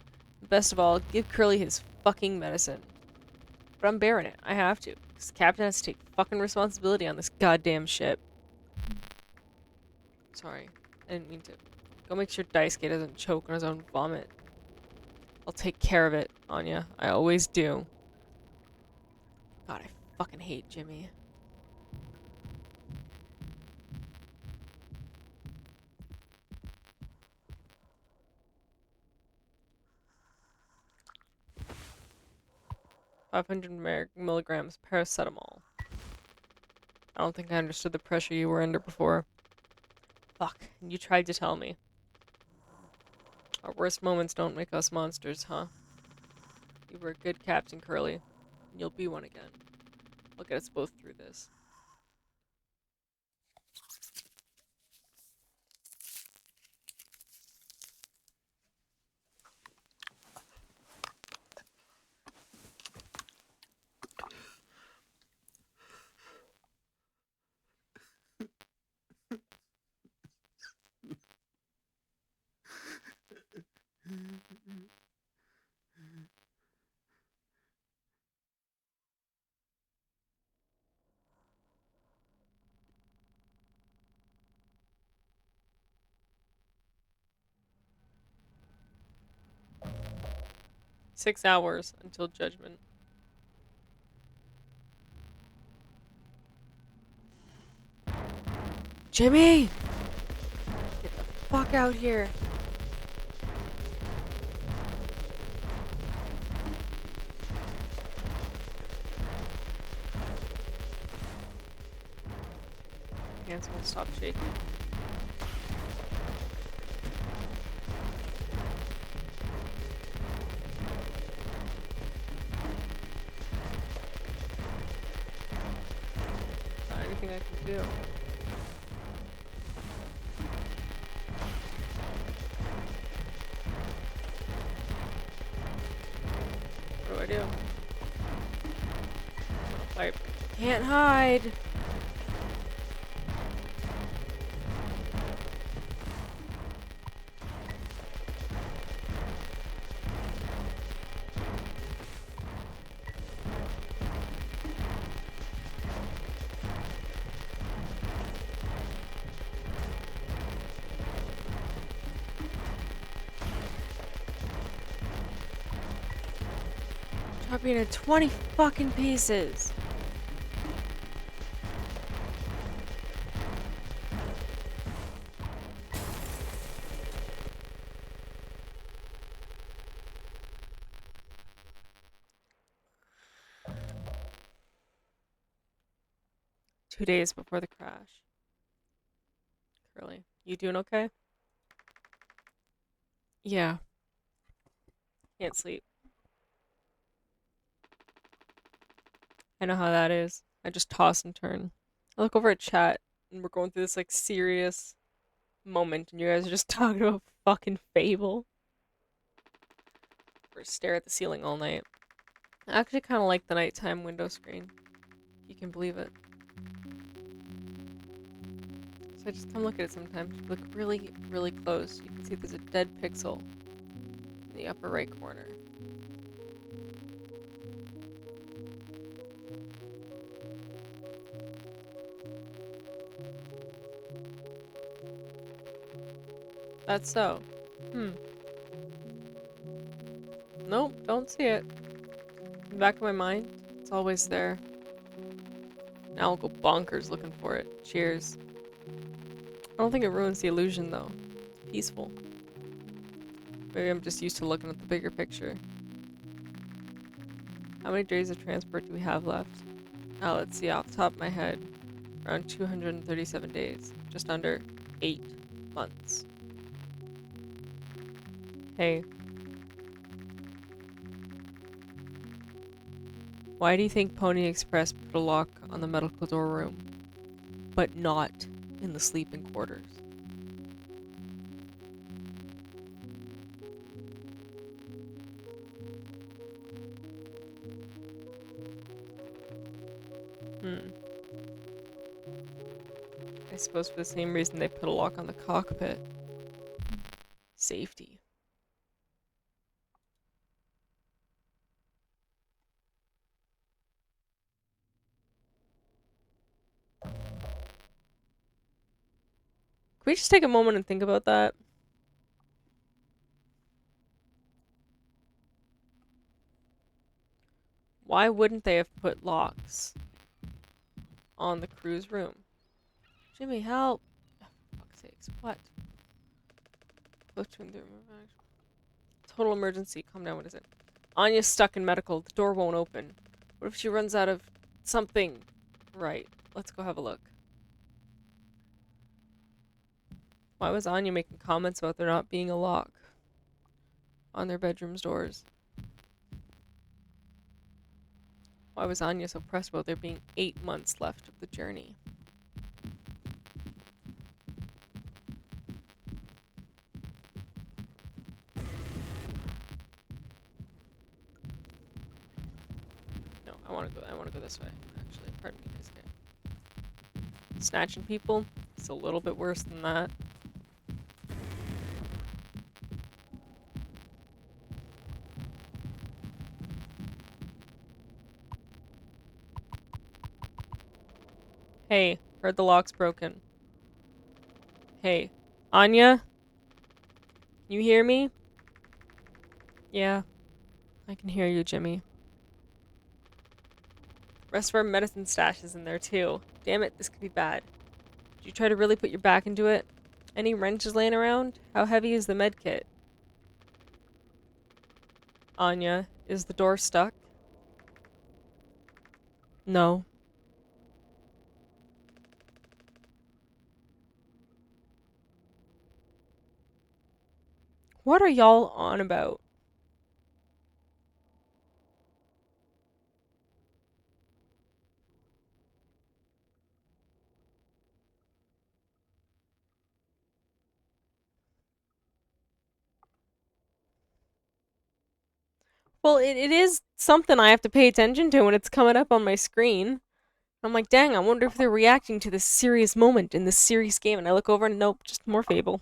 Speaker 1: Best of all, give Curly his fucking medicine. But I'm bearing it. I have to. Because the captain has to take fucking responsibility on this goddamn ship. Sorry. I didn't mean to. Go make sure Daisuke doesn't choke on his own vomit. I'll take care of it, Anya. I always do. God, I fucking hate Jimmy. $500 milligrams paracetamol. I don't think I understood the pressure you were under before. Fuck, and you tried to tell me. Our worst moments don't make us monsters, huh? You were a good Captain Curly, and you'll be one again. I'll get us both through this. $6 until judgment. Jimmy! Get the fuck out here! Hands won't stop shaking. Not anything I can do. What do I do? I can't hide! Dropping into 20 fucking pieces! Two days before the crash. Curly, you doing okay? Yeah. Can't sleep. I know how that is. I just toss and turn. I look over at chat and we're going through this like serious moment and you guys are just talking about fucking Fable. Or stare at the ceiling all night. I actually kind of like the nighttime window screen. You can believe it. So I just come look at it sometimes. Look really, really close. You can see there's a dead pixel in the upper right corner. That's so. Nope, don't see it. In the back of my mind, it's always there. Now I'll go bonkers looking for it. Cheers. I don't think it ruins the illusion though. It's peaceful. Maybe I'm just used to looking at the bigger picture. How many days of transport do we have left? Now let's see, off the top of my head, around 237 days. Just under 8 months. Hey, Why do you think Pony Express put a lock on the medical door room, but not in the sleeping quarters? I suppose for the same reason they put a lock on the cockpit. Safety. Can we just take a moment and think about that? Why wouldn't they have put locks on the crew's room? Jimmy, help! Oh, for fuck's sakes, what? Total emergency. Calm down, what is it? Anya's stuck in medical. The door won't open. What if she runs out of something? Right. Let's go have a look. Why was Anya making comments about there not being a lock on their bedroom's doors? Why was Anya so pressed about there being 8 months left of the journey? No, I want to go this way. Actually, pardon me, this guy. Snatching people? It's a little bit worse than that. Hey, heard the lock's broken. Hey, Anya? You hear me? Yeah, I can hear you, Jimmy. Rest of our medicine stash is in there too. Damn it, this could be bad. Did you try to really put your back into it? Any wrenches laying around? How heavy is the med kit? Anya, is the door stuck? No. What are y'all on about? Well, it is something I have to pay attention to when it's coming up on my screen. I'm like, dang, I wonder if they're reacting to this serious moment in this serious game. And I look over and nope, just more Fable.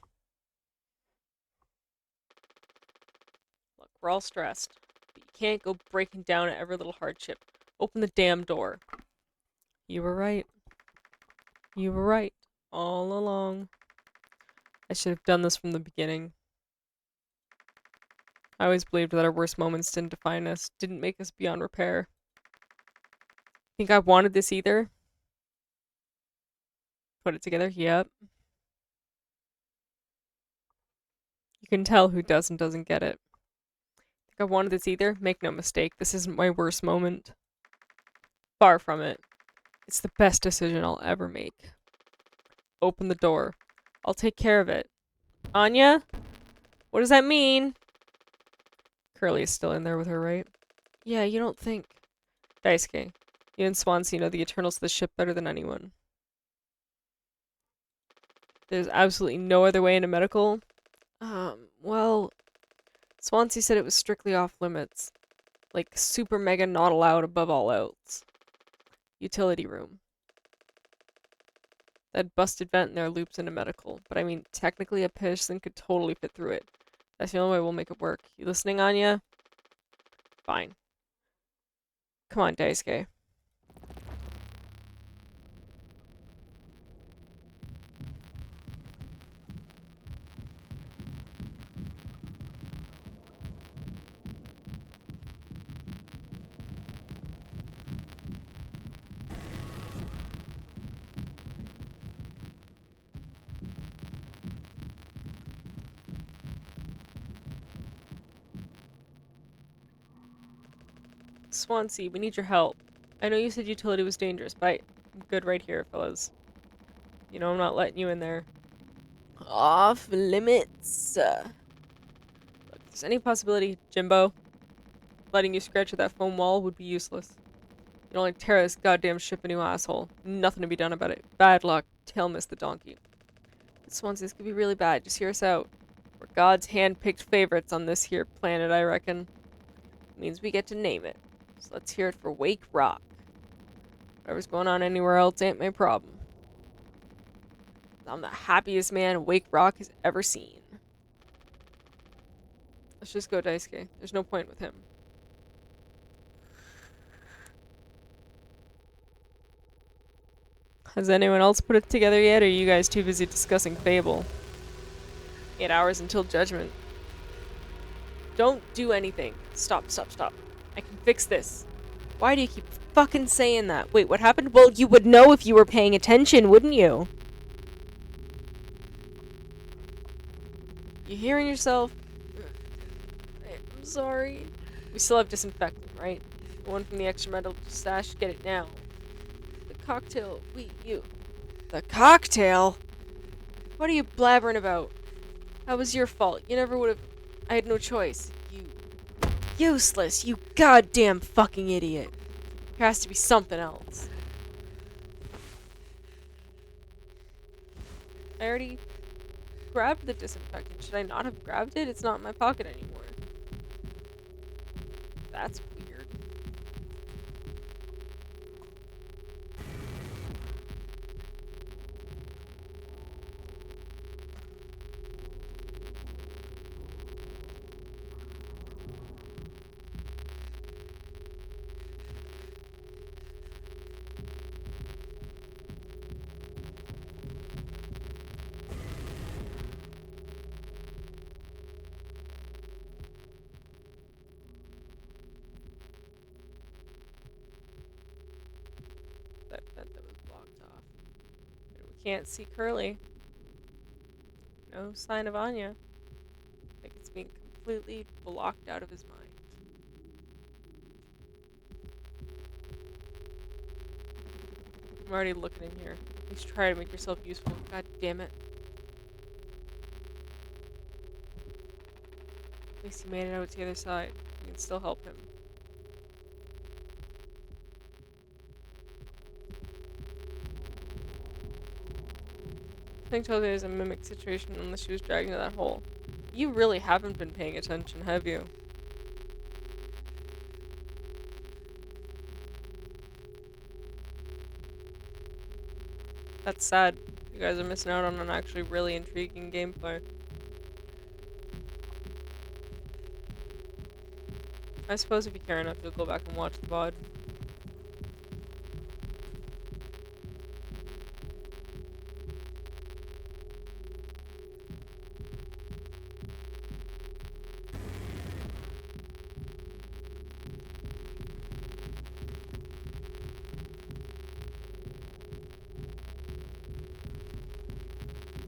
Speaker 1: Look, we're all stressed. But you can't go breaking down at every little hardship. Open the damn door. You were right. You were right. All along. I should have done this from the beginning. I always believed that our worst moments didn't define us, didn't make us beyond repair. Think I wanted this either? Put it together? Yep. You can tell who does and doesn't get it. Think I wanted this either? Make no mistake, this isn't my worst moment. Far from it. It's the best decision I'll ever make. Open the door. I'll take care of it. Anya? What does that mean? Curly is still in there with her, right? Yeah, you don't think... Daisuke, you and Swansea know the Eternals of the ship better than anyone. There's absolutely no other way into medical? Well... Swansea said it was strictly off limits. Like, super mega not allowed above all else. Utility room. That busted vent in there loops into medical, but I mean, technically a person could totally fit through it. That's the only way we'll make it work. You listening, Anya? Fine. Come on, Daisuke. Swansea, we need your help. I know you said utility was dangerous, but I'm good right here, fellas. You know I'm not letting you in there. Off limits. Look, if there's any possibility, Jimbo, letting you scratch at that foam wall would be useless. You only tear this goddamn ship a new asshole. Nothing to be done about it. Bad luck. Tail missed the donkey. Swansea, this could be really bad. Just hear us out. We're God's hand-picked favorites on this here planet, I reckon. Means we get to name it. So let's hear it for Wake Rock. Whatever's going on anywhere else ain't my problem. I'm the happiest man Wake Rock has ever seen. Let's just go, Daisuke. There's no point with him. Has anyone else put it together yet, or are you guys too busy discussing Fable? 8 hours until judgment. Don't do anything. Stop. I can fix this. Why do you keep fucking saying that? Wait, what happened? Well, you would know if you were paying attention, wouldn't you? You hearing yourself? I'm sorry. We still have disinfectant, right? The one from the extra metal stash, get it now. The cocktail, you. The cocktail? What are you blabbering about? That was your fault. You never would have. I had no choice. You. Useless, you goddamn fucking idiot. There has to be something else. I already grabbed the disinfectant. Should I not have grabbed it? It's not in my pocket anymore. That's weird. That was blocked off. And we can't see Curly. No sign of Anya. Like it's being completely blocked out of his mind. I'm already looking in here. Please try to make yourself useful. God damn it. At least he made it out to the other side. We can still help him. I think totally there's a mimic situation unless she was dragged into that hole. You really haven't been paying attention, have you? That's sad. You guys are missing out on an actually really intriguing gameplay. I suppose if you care enough, you'll go back and watch the VOD.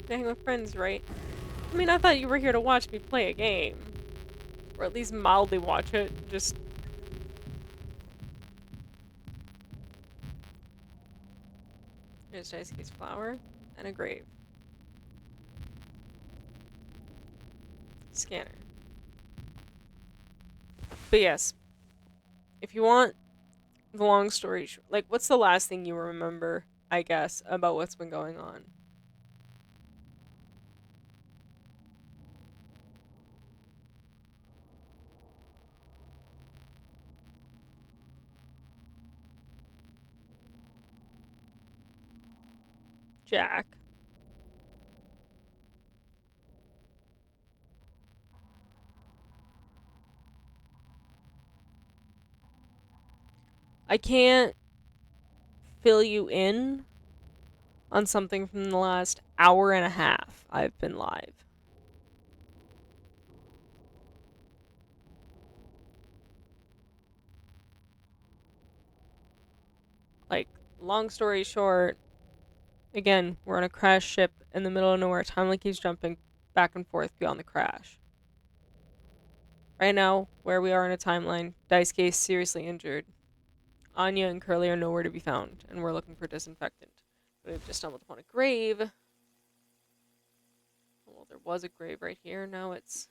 Speaker 1: To hang with friends, right? I mean, I thought you were here to watch me play a game. Or at least mildly watch it. Just... Here's Daisuke's flower. And a grave. Scanner. But yes. If you want the long story short... Like, what's the last thing you remember, I guess, about what's been going on? Jack. I can't fill you in on something from the last hour and a half I've been live. Like, long story short, again, we're on a crash ship in the middle of nowhere. Timeline keeps jumping back and forth beyond the crash. Right now, where we are in a timeline, Daisuke is seriously injured. Anya and Curly are nowhere to be found, and we're looking for disinfectant. We've just stumbled upon a grave. Well, there was a grave right here. Now it's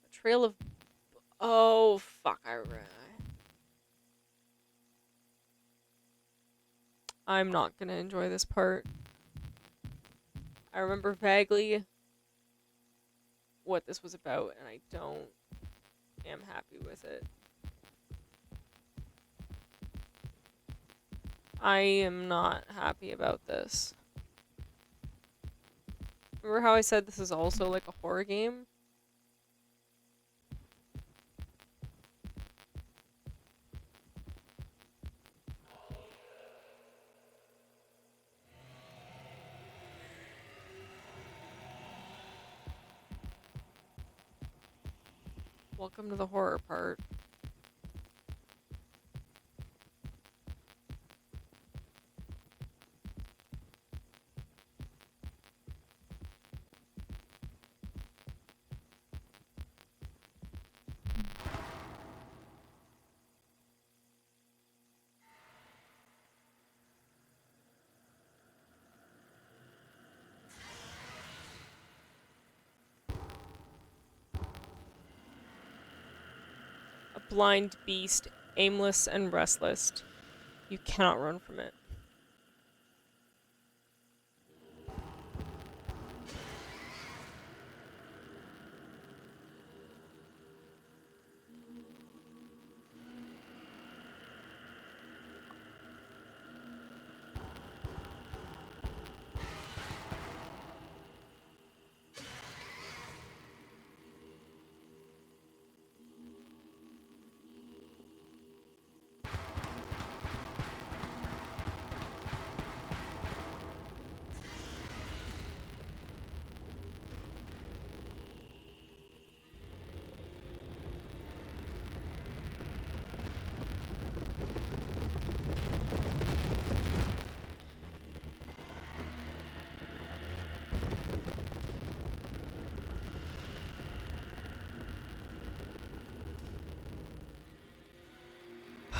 Speaker 1: a trail of... Oh, fuck. I'm not gonna enjoy this part. I remember vaguely what this was about, and I don't am happy with it. I am not happy about this. Remember how I said this is also like a horror game? Welcome to the horror part. A blind beast, aimless and restless. You cannot run from it.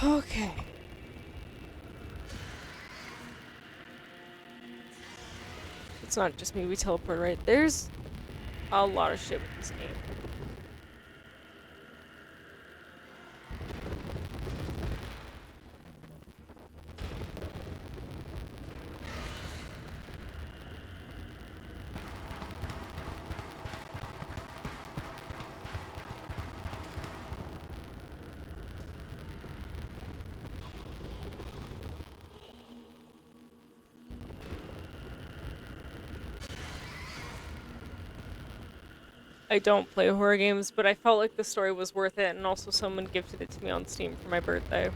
Speaker 1: Okay. It's not just me, we teleport right. There's a lot of shit with this game. I don't play horror games, but I felt like the story was worth it, and also someone gifted it to me on Steam for my birthday.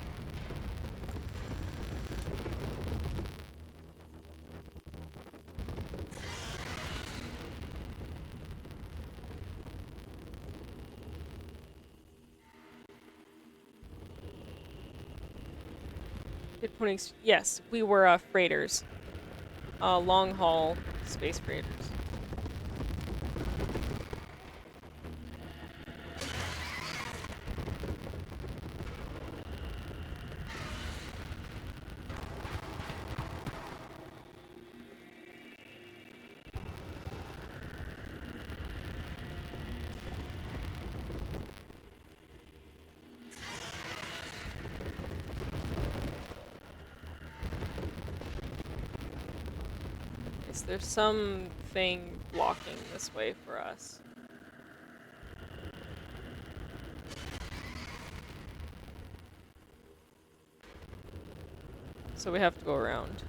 Speaker 1: Yes, we were freighters. Long haul space freighters. Is there something blocking this way for us? So we have to go around.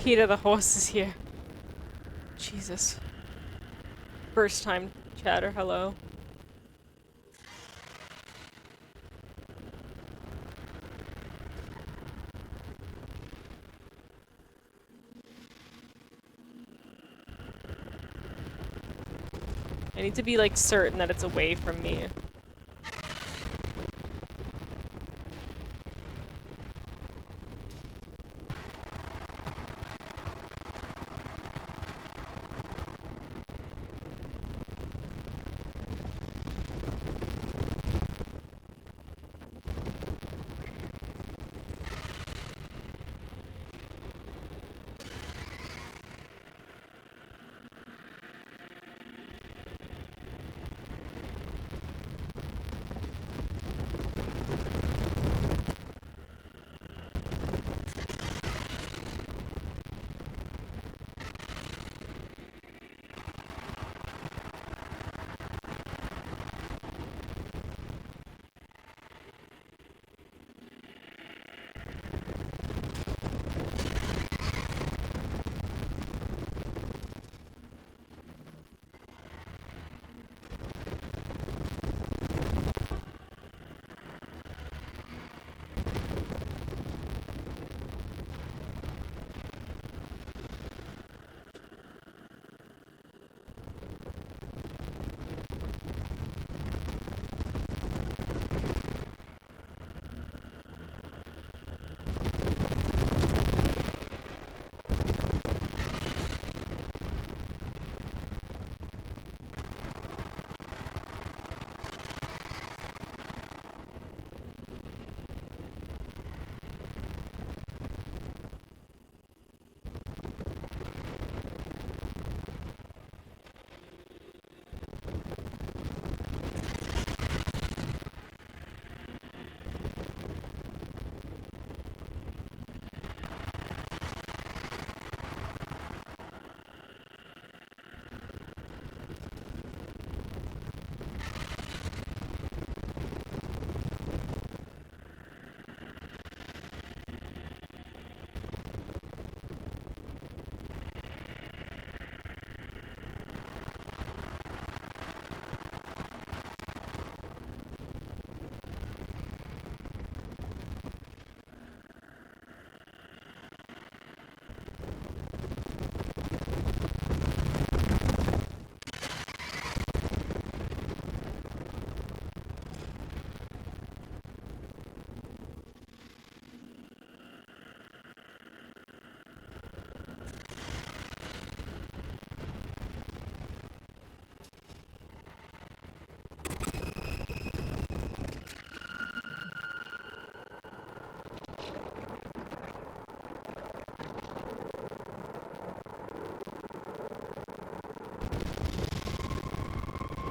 Speaker 1: Peter the horse is here. Jesus. First time chatter, hello. I need to be, like, certain that it's away from me.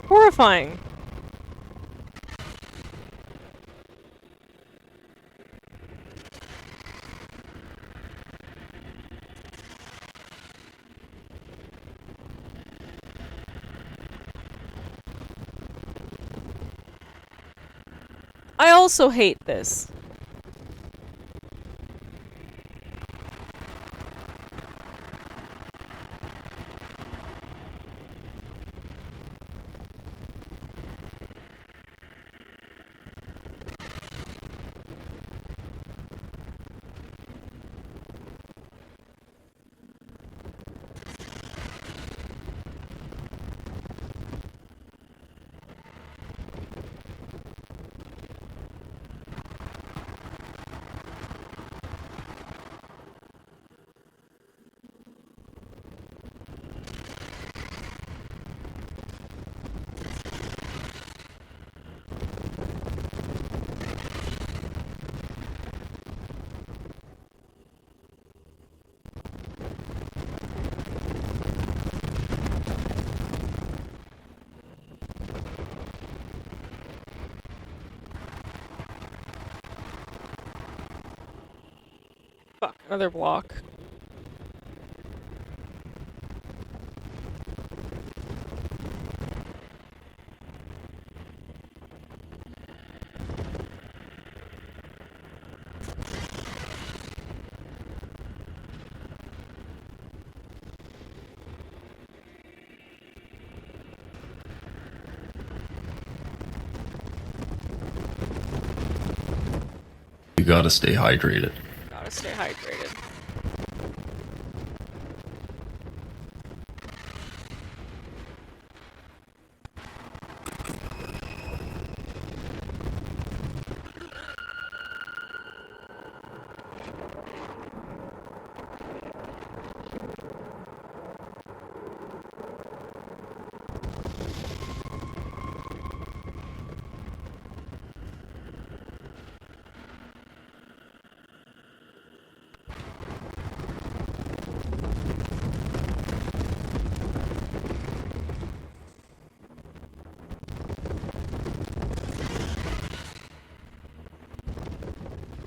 Speaker 1: Horrifying. I also hate this. Fuck, another block.
Speaker 3: You gotta stay hydrated.
Speaker 1: Gotta stay hydrated.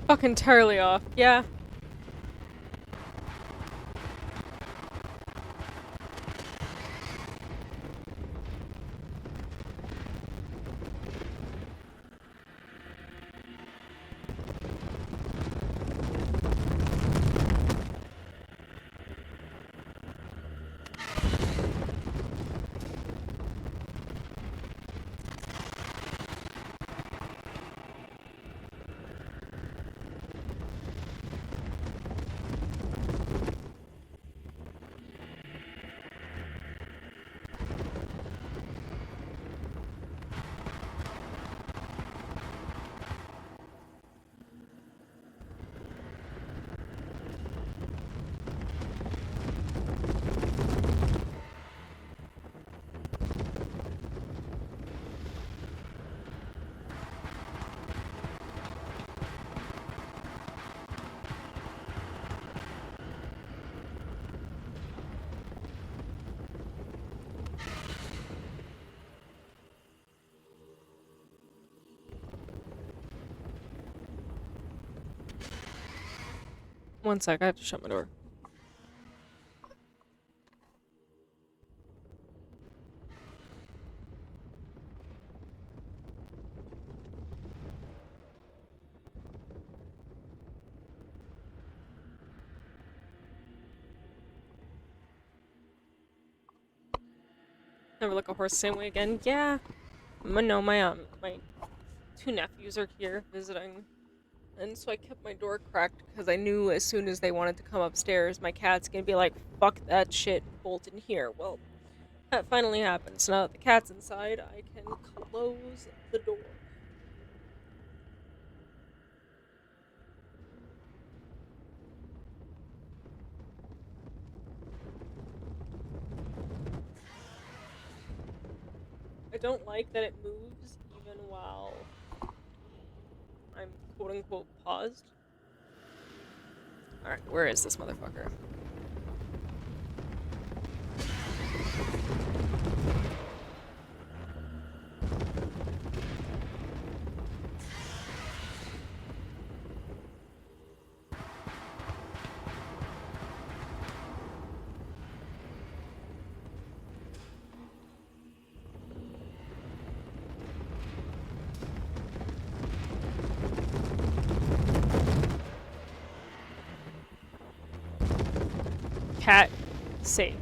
Speaker 1: Fuck entirely off, yeah. One sec, I have to shut my door. Never look a horse the same way again. Yeah. No, my two nephews are here visiting. And so I kept my door cracked because I knew as soon as they wanted to come upstairs, my cat's gonna be like, fuck that shit, bolt in here. Well, that finally happened. So now that the cat's inside, I can close the door. I don't like that it moves even while I'm quote unquote paused. Alright, where is this motherfucker? Cat safe.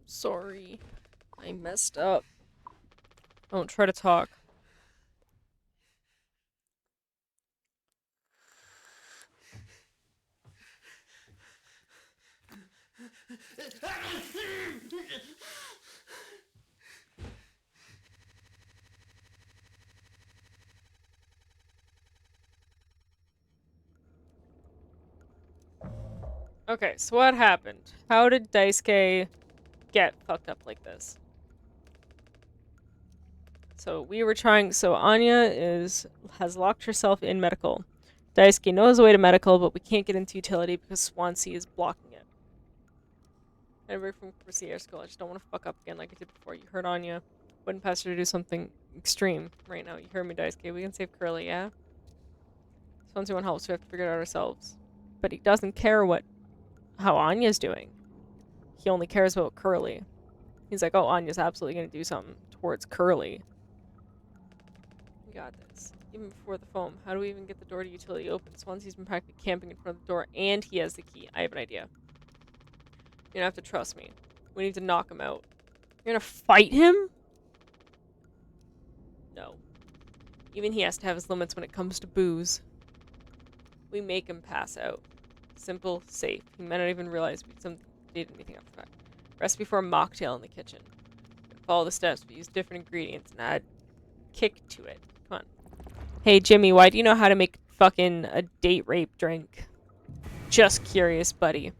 Speaker 1: Sorry. I messed up. Don't try to talk. Okay, so what happened? How did Daisuke get fucked up like this? So we were trying. So Anya has locked herself in medical. Daisuke knows the way to medical, but we can't get into utility because Swansea is blocking it. Anyway, from Concierge School, I just don't want to fuck up again like I did before. You heard Anya. Wouldn't pass her to do something extreme right now. You heard me, Daisuke. We can save Curly, yeah? Swansea won't help, so we have to figure it out ourselves. But he doesn't care how Anya's doing. He only cares about Curly. He's like, oh, Anya's absolutely gonna do something towards Curly. We got this. Even before the foam, how do we even get the door to utility open? Swansea's been practically camping in front of the door, and he has the key. I have an idea. You're gonna have to trust me. We need to knock him out. You're gonna fight him? No. Even he has to have his limits when it comes to booze. We make him pass out. Simple, safe. He might not even realize we did anything after that. Recipe for a mocktail in the kitchen. Follow the steps, but use different ingredients and add kick to it. Come on. Hey, Jimmy, why do you know how to make fucking a date rape drink? Just curious, buddy.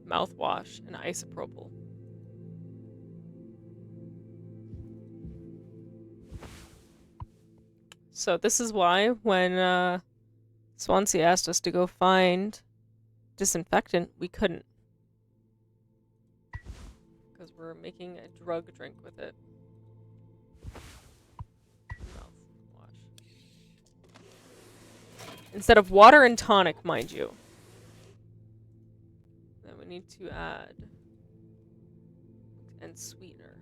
Speaker 1: Mouthwash and isopropyl. So this is why when Swansea asked us to go find disinfectant, we couldn't. Because we're making a drug drink with it. Mouthwash. Instead of water and tonic, mind you. Then we need to add and sweetener.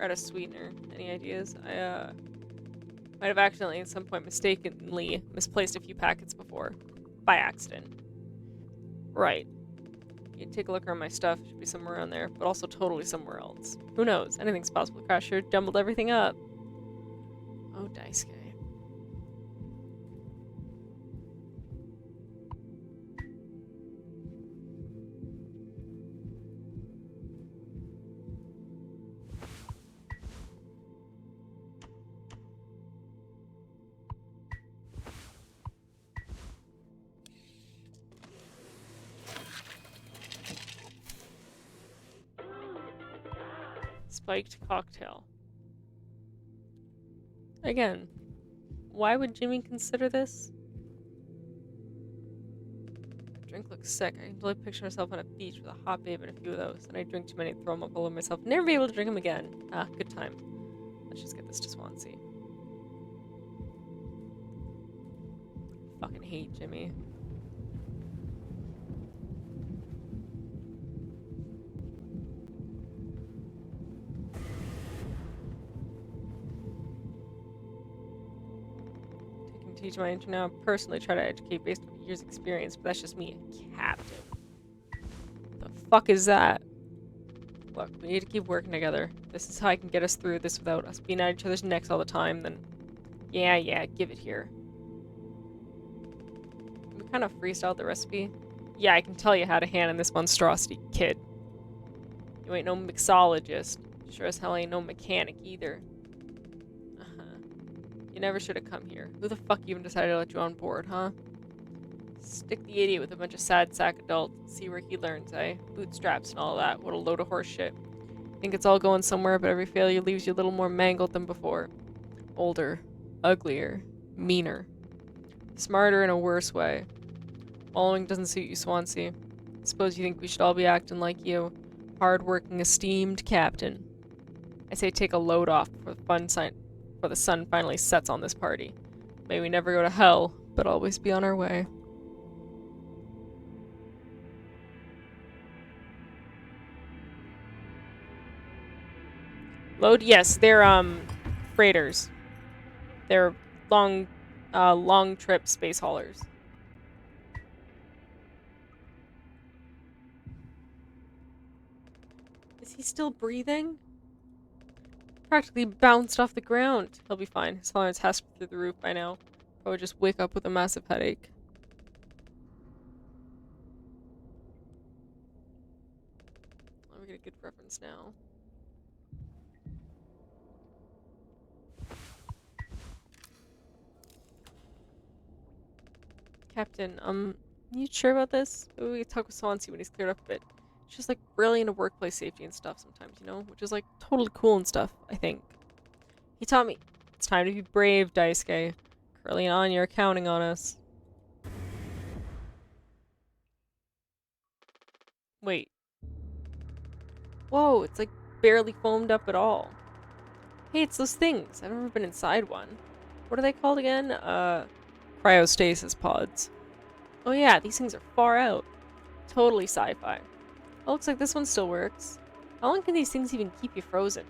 Speaker 1: Add a sweetener. Any ideas? I might have accidentally at some point mistakenly misplaced a few packets before. By accident. Right. You take a look around my stuff. It should be somewhere around there, but also totally somewhere else. Who knows? Anything's possible. Crash here jumbled everything up. Oh, Daisuke. Spiked cocktail. Again, why would Jimmy consider this? The drink looks sick. I can totally picture myself on a beach with a hot babe and a few of those. And I drink too many, throw them up all over myself. Never be able to drink them again. Ah, good time. Let's just get this to Swansea. Fucking hate Jimmy. Teach my intern now. Personally try to educate based on years experience, but that's just me, captain. The fuck is that? Look, we need to keep working together. This is how I can get us through this without us being at each other's necks all the time, then yeah, give it here. We kind of freestyled the recipe. Yeah, I can tell you how to hand in this monstrosity, kid. You ain't no mixologist. Sure as hell ain't no mechanic either. You never should have come here. Who the fuck even decided to let you on board, huh? Stick the idiot with a bunch of sad sack adults. See where he learns, eh? Bootstraps and all that. What a load of horse shit. Think it's all going somewhere, but every failure leaves you a little more mangled than before. Older. Uglier. Meaner. Smarter in a worse way. Following doesn't suit you, Swansea. Suppose you think we should all be acting like you. Hard-working, esteemed captain. I say take a load off before the sun finally sets on this party. May we never go to hell, but always be on our way. Load? Yes, they're, freighters. They're long trip space haulers. Is he still breathing? Practically bounced off the ground. He'll be fine. His tolerance has to be through the roof by now. I would just wake up with a massive headache. Let me get a good reference now. Captain, you sure about this? Maybe we could talk with Swansea when he's cleared up a bit. She's just like really into workplace safety and stuff sometimes, you know? Which is like totally cool and stuff, I think. He taught me it's time to be brave, Daisuke. Curly and Anya are counting on us. Wait. Whoa, it's like barely foamed up at all. Hey, it's those things. I've never been inside one. What are they called again? Cryostasis pods. Oh yeah, these things are far out. Totally sci-fi. Oh, looks like this one still works. How long can these things even keep you frozen?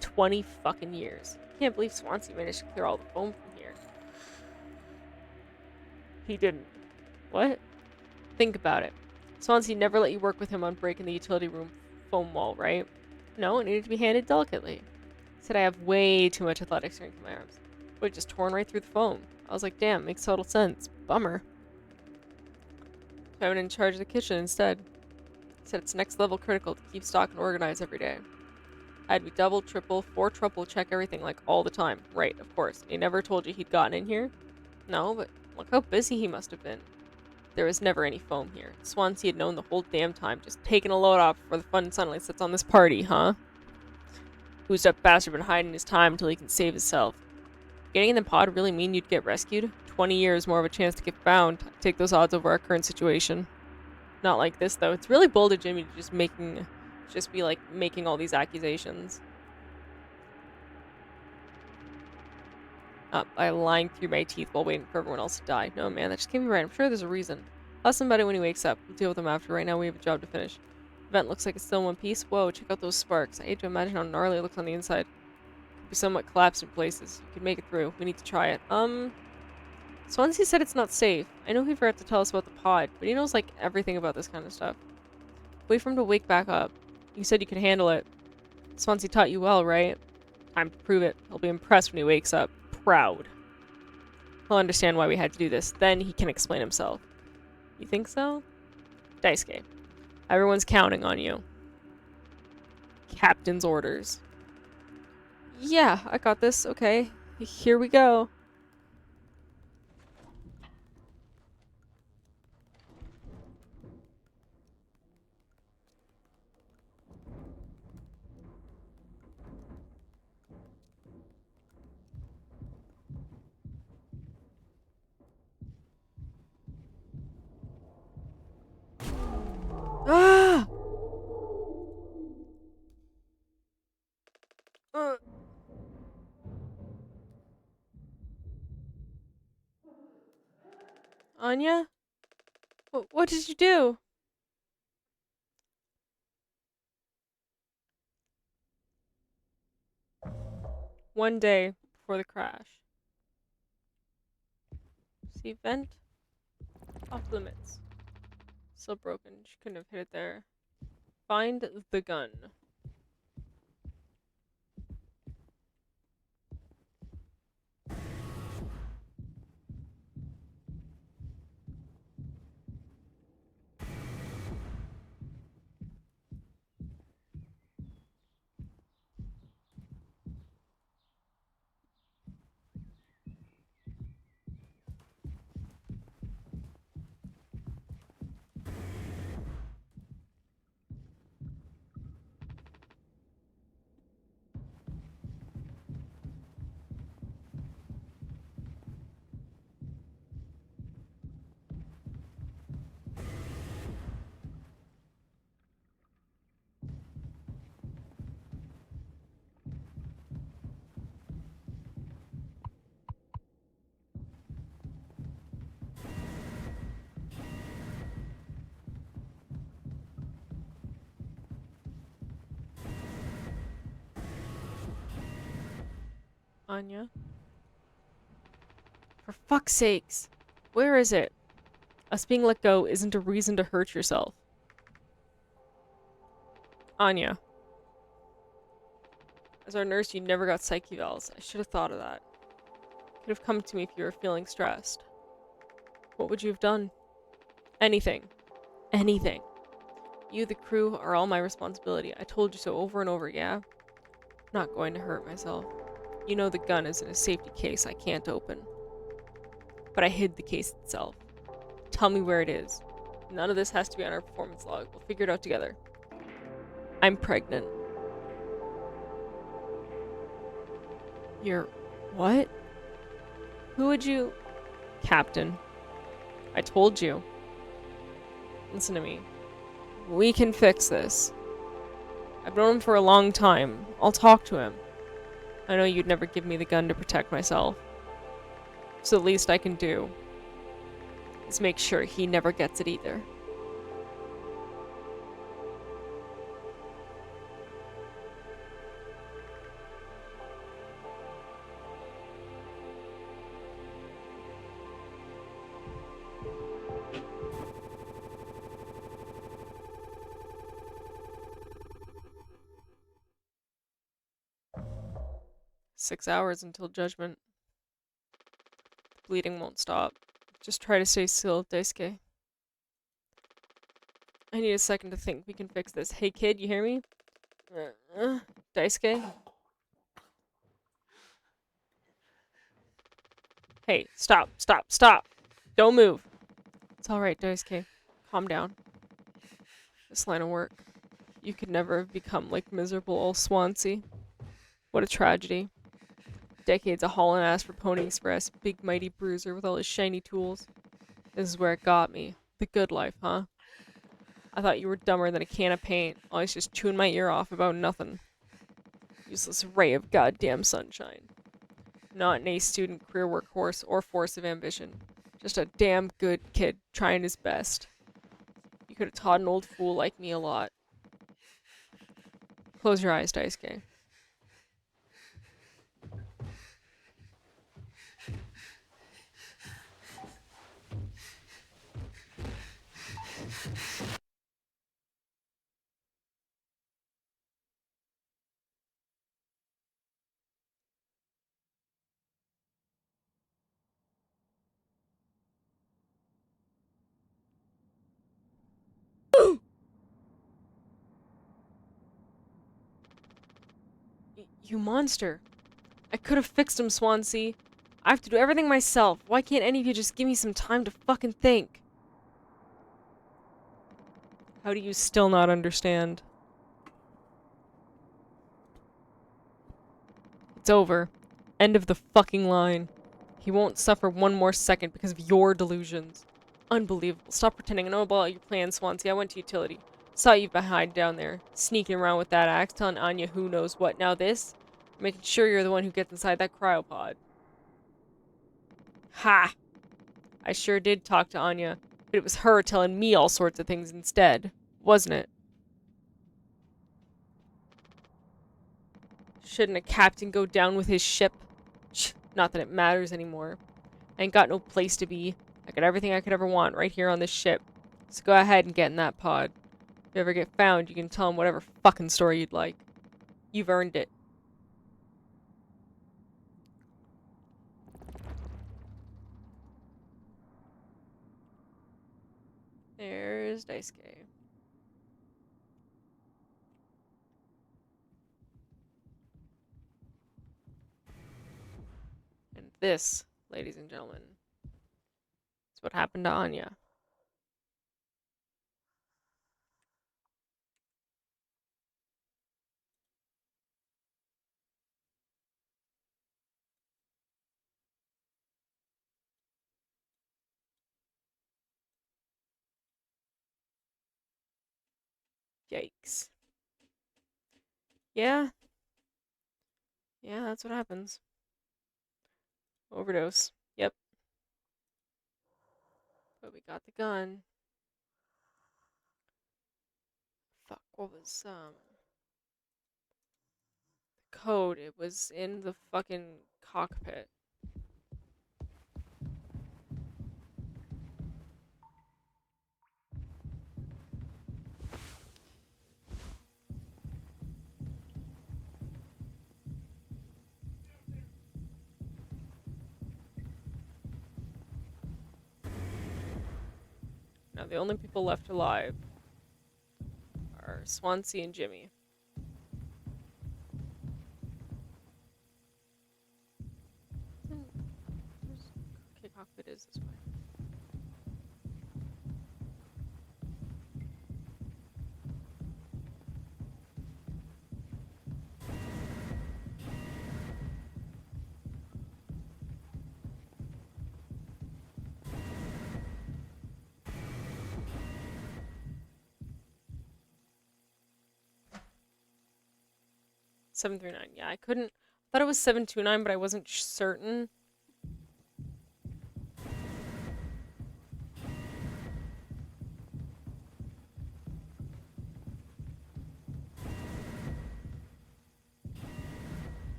Speaker 1: 20 fucking years. Can't believe Swansea managed to clear all the foam from here. He didn't. What? Think about it. Swansea never let you work with him on breaking the utility room foam wall, right? No, it needed to be handled delicately. He said I have way too much athletic strength in my arms. But it just torn right through the foam. I was like, damn, makes total sense. Bummer. So I went in charge of the kitchen instead. He said it's next level critical to keep stock and organize every day. I had to be double, triple, triple check everything like all the time. Right, of course. He never told you he'd gotten in here? No, but look how busy he must have been. There was never any foam here. Swansea had known the whole damn time, just taking a load off for the fun sunlight that's on this party, huh? Who's up bastard been hiding his time until he can save himself. Getting in the pod really mean you'd get rescued? 20 years more of a chance to get found. I'd take those odds over our current situation. Not like this though. It's really bold of Jimmy to just be like making all these accusations. By lying through my teeth while waiting for everyone else to die. No, man, that just can't be right. I'm sure there's a reason. I'll ask him about it when he wakes up. We'll deal with him after. Right now, we have a job to finish. The vent looks like it's still in one piece. Whoa, check out those sparks. I hate to imagine how gnarly it looks on the inside. Could be somewhat collapsed in places. You could make it through. We need to try it. Swansea said it's not safe. I know he forgot to tell us about the pod, but he knows, like, everything about this kind of stuff. Wait for him to wake back up. You said you could handle it. Swansea taught you well, right? Time to prove it. He'll be impressed when he wakes up. Proud. He'll understand why we had to do this. Then he can explain himself. You think so? Daisuke. Everyone's counting on you. Captain's orders. Yeah, I got this. Okay. Here we go. Ah! Uh. Anya? What did you do? One day before the crash. See, vent? Off limits. Still broken. She couldn't have hit it there. Find the gun. Anya? For fuck's sakes. Where is it? Us being let go isn't a reason to hurt yourself. Anya. As our nurse, you never got psych evals. I should have thought of that. could have come to me if you were feeling stressed. What would you have done? Anything. Anything. You, the crew, are all my responsibility. I told you so over and over, yeah? I'm not going to hurt myself. You know the gun is in a safety case I can't open. But I hid the case itself. Tell me where it is. None of this has to be on our performance log. We'll figure it out together. I'm pregnant. You're... what? Who would you... Captain. I told you. Listen to me. We can fix this. I've known him for a long time. I'll talk to him. I know you'd never give me the gun to protect myself. So the least I can do is make sure he never gets it either. "6 hours until judgment. The bleeding won't stop. Just try to stay still, Daisuke. I need a second to think. We can fix this. Hey kid, you hear me? Daisuke? Hey, stop, stop, stop! Don't move! It's alright, Daisuke. Calm down. This line of work. You could never have become like miserable old Swansea. What a tragedy. Decades of hauling ass for Pony Express, big mighty bruiser with all his shiny tools. This is where it got me. The good life, huh? I thought you were dumber than a can of paint, always just chewing my ear off about nothing. Useless ray of goddamn sunshine. Not an A student, career workhorse, or force of ambition. Just a damn good kid trying his best. You could have taught an old fool like me a lot. Close your eyes, Daisuke. You monster. I could have fixed him, Swansea. I have to do everything myself. Why can't any of you just give me some time to fucking think? How do you still not understand? It's over. End of the fucking line. He won't suffer one more second because of your delusions. Unbelievable. Stop pretending I know about your plans, Swansea. I went to utility. Saw you behind down there, sneaking around with that axe, telling Anya who knows what. Now this? Making sure you're the one who gets inside that cryopod. Ha! I sure did talk to Anya, but it was her telling me all sorts of things instead, wasn't it? Shouldn't a captain go down with his ship? Not that it matters anymore. I ain't got no place to be. I got everything I could ever want right here on this ship. So go ahead and get in that pod. If you ever get found, you can tell him whatever fucking story you'd like. You've earned it. There's Daisuke. And this, ladies and gentlemen, is what happened to Anya. Yikes. Yeah. Yeah, that's what happens. Overdose. Yep. But we got the gun. Fuck, what was, the code? It was in the fucking cockpit. Now the only people left alive are Swansea and Jimmy. Okay, cockpit is this way. $739. Yeah, I couldn't. I thought it was 729, but I wasn't certain.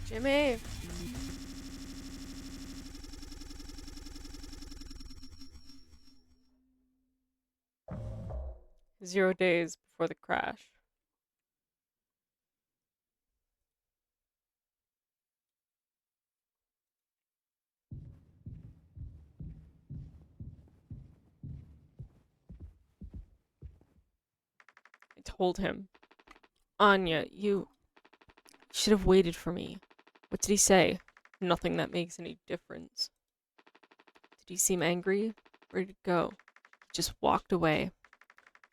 Speaker 1: Jimmy! 0 days before the crash. I told him, Anya, you should have waited for me. What did he say? Nothing that makes any difference. Did he seem angry? Ready to go? He just walked away.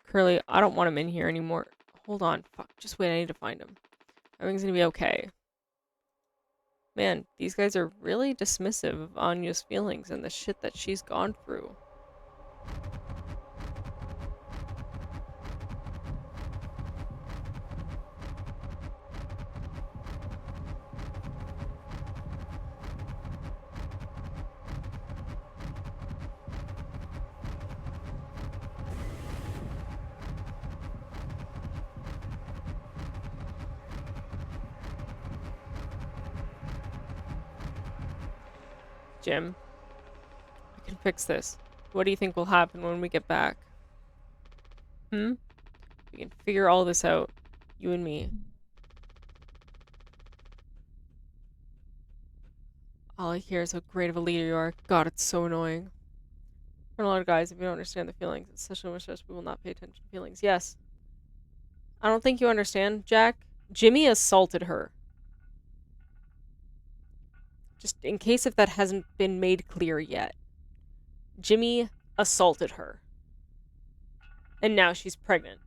Speaker 1: Curly, I don't want him in here anymore. Hold on, fuck, just wait, I need to find him. Everything's gonna be okay. Man, these guys are really dismissive of Anya's feelings and the shit that she's gone through. Jim, I can fix this. What do you think will happen when we get back? We can figure all this out. You and me. All I hear is how great of a leader you are. God, it's so annoying. For a lot of guys, if you don't understand the feelings, it's such a stress we will not pay attention to feelings. Yes. I don't think you understand, Jack. Jimmy assaulted her. Just in case if that hasn't been made clear yet. Jimmy assaulted her. And now she's pregnant.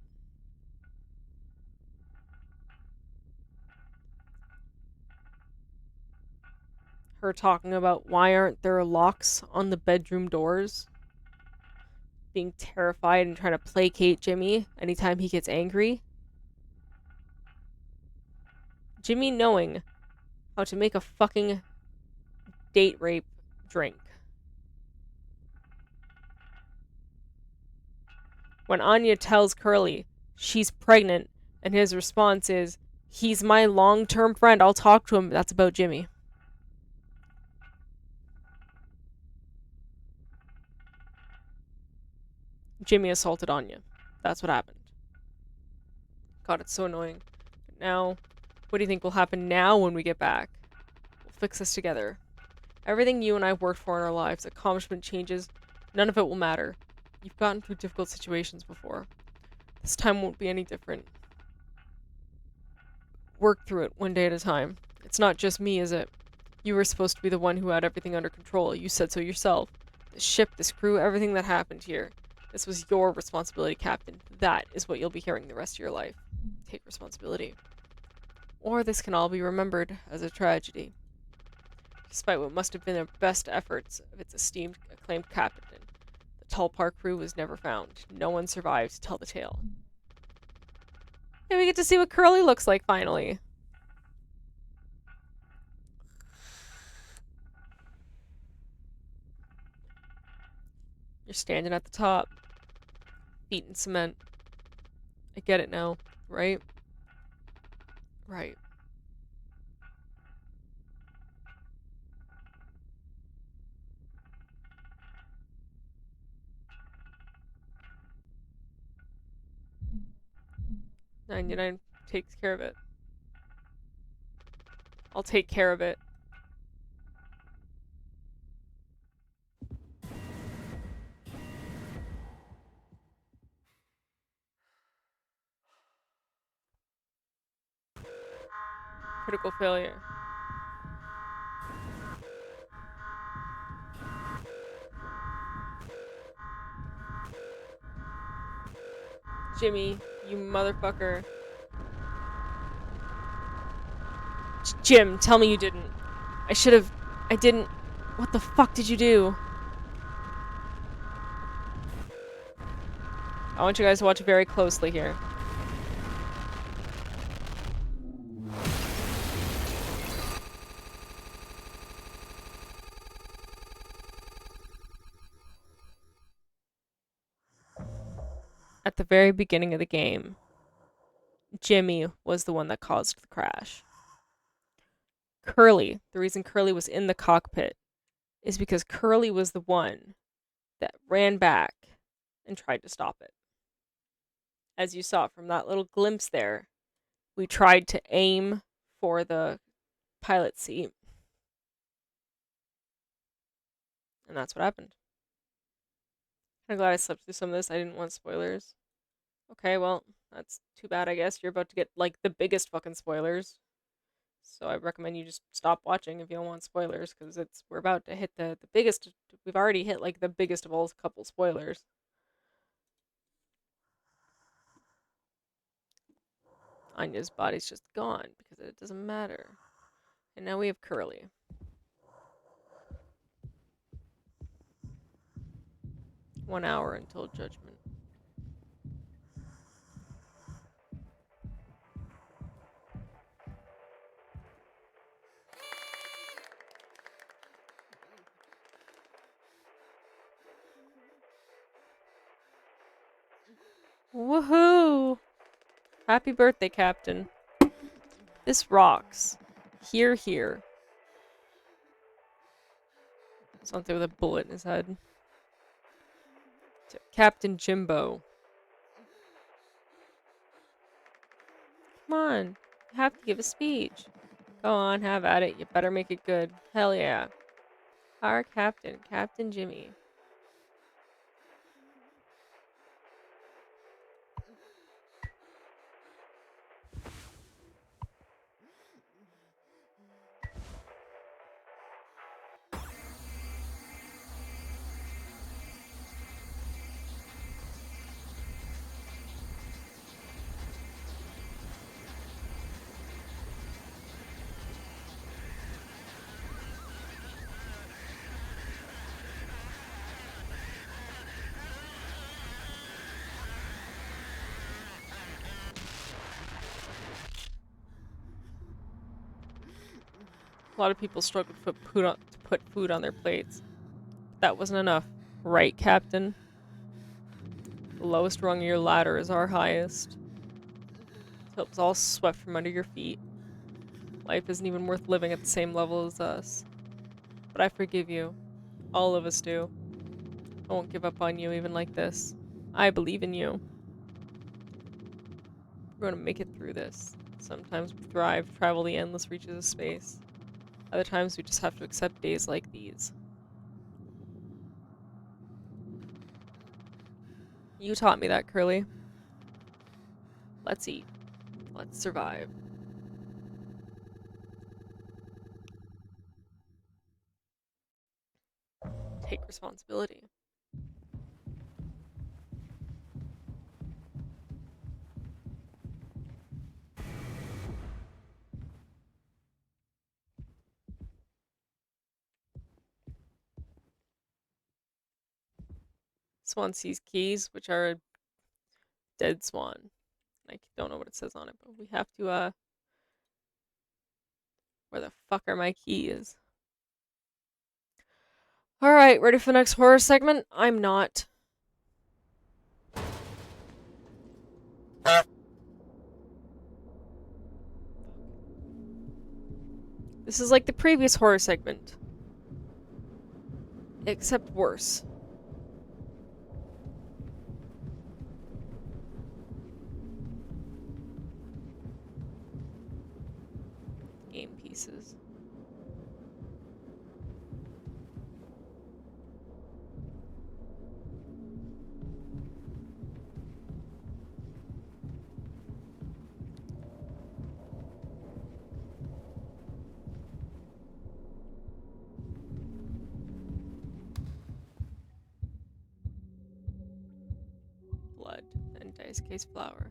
Speaker 1: Her talking about why aren't there locks on the bedroom doors? Being terrified and trying to placate Jimmy anytime he gets angry. Jimmy knowing how to make a fucking date rape drink. When Anya tells Curly she's pregnant and his response is, he's my long-term friend, I'll talk to him, that's about Jimmy. Jimmy assaulted Anya. That's what happened. God, it's so annoying. But now, what do you think will happen now when we get back? We'll fix this together. Everything you and I worked for in our lives, accomplishment, changes, none of it will matter. You've gotten through difficult situations before. This time won't be any different. Work through it one day at a time. It's not just me, is it? You were supposed to be the one who had everything under control. You said so yourself. The ship, this crew, everything that happened here. This was your responsibility, Captain. That is what you'll be hearing the rest of your life. Take responsibility. Or this can all be remembered as a tragedy. Despite what must have been the best efforts of its esteemed, acclaimed captain, the Tulpar crew was never found. No one survived to tell the tale. And we get to see what Curly looks like, finally. You're standing at the top. Feet in cement. I get it now, right? Right. "99 takes care of it. I'll take care of it." Critical failure. Jimmy, you motherfucker. Jim, tell me you didn't. I didn't. What the fuck did you do? I want you guys to watch very closely here. At the very beginning of the game, Jimmy was the one that caused the crash. Curly, the reason Curly was in the cockpit is because Curly was the one that ran back and tried to stop it. As you saw from that little glimpse there, we tried to aim for the pilot seat. And that's what happened. I'm glad I slept through some of this. I didn't want spoilers. Okay, well, that's too bad, I guess. You're about to get, like, the biggest fucking spoilers. So I recommend you just stop watching if you don't want spoilers, because we're about to hit the biggest. We've already hit, like, the biggest of all couple spoilers. Anya's body's just gone because it doesn't matter. And now we have Curly. One hour until judgment. Woohoo! Happy birthday, Captain. This rocks. Here, here. Something with a bullet in his head. To Captain Jimbo. Come on. You have to give a speech. Go on, have at it. You better make it good. Hell yeah. Our captain, Captain Jimmy. A lot of people struggle to put food on their plates. That wasn't enough. Right, Captain? The lowest rung of your ladder is our highest. Till it was all swept from under your feet. Life isn't even worth living at the same level as us. But I forgive you. All of us do. I won't give up on you even like this. I believe in you. We're gonna make it through this. Sometimes we thrive, travel the endless reaches of space. Other times we just have to accept days like these. You taught me that, Curly. Let's eat. Let's survive. take responsibility. Swan sees keys, which are a dead swan. I don't know what it says on it, but we have to, where the fuck are my keys? Alright, ready for the next horror segment? I'm not. This is like the previous horror segment. Except worse. Game pieces. Blood and dice case flour.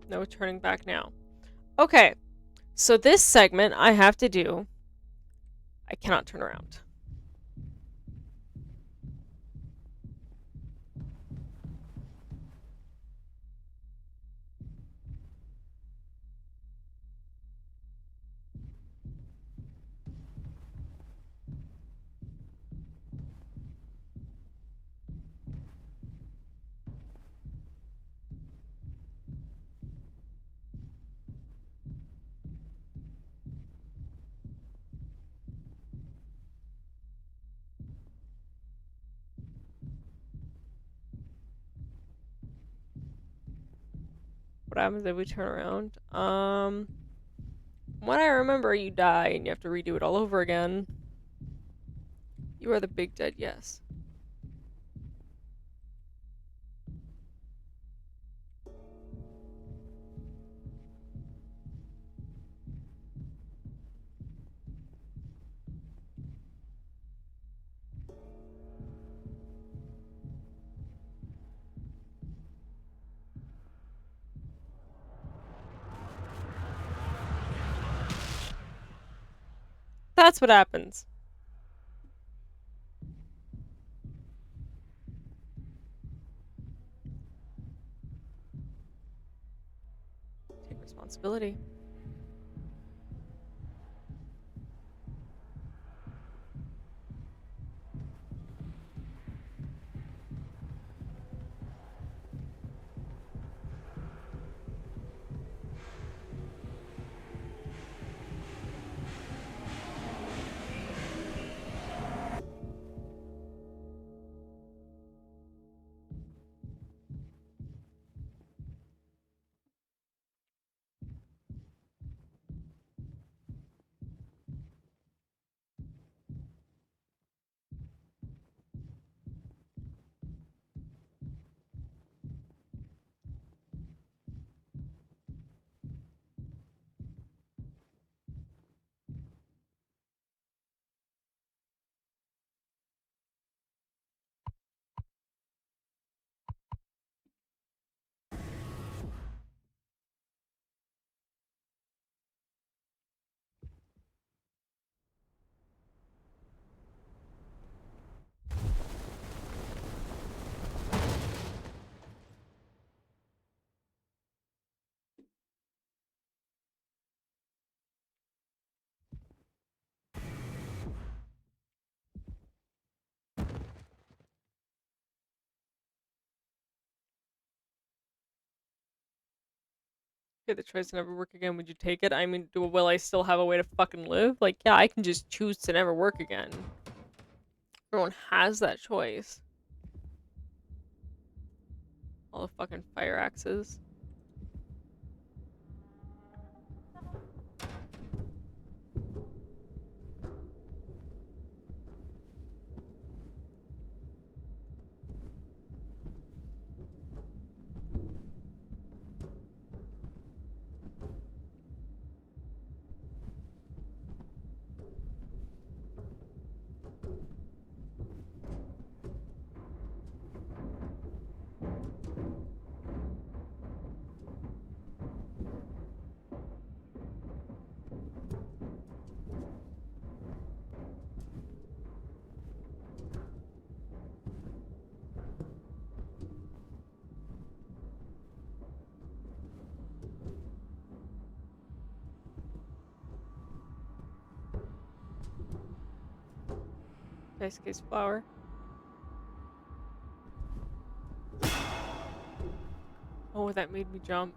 Speaker 1: No turning back now. Okay, so this segment I have to do. I cannot turn around. What happens if we turn around? When I remember, you die and you have to redo it all over again. You are the big dead, yes. That's what happens. Take responsibility. Okay, the choice to never work again. Would you take it? I mean, will I still have a way to fucking live? Like, yeah, I can just choose to never work again. Everyone has that choice. All the fucking fire axes. Nice case flower. Oh, that made me jump.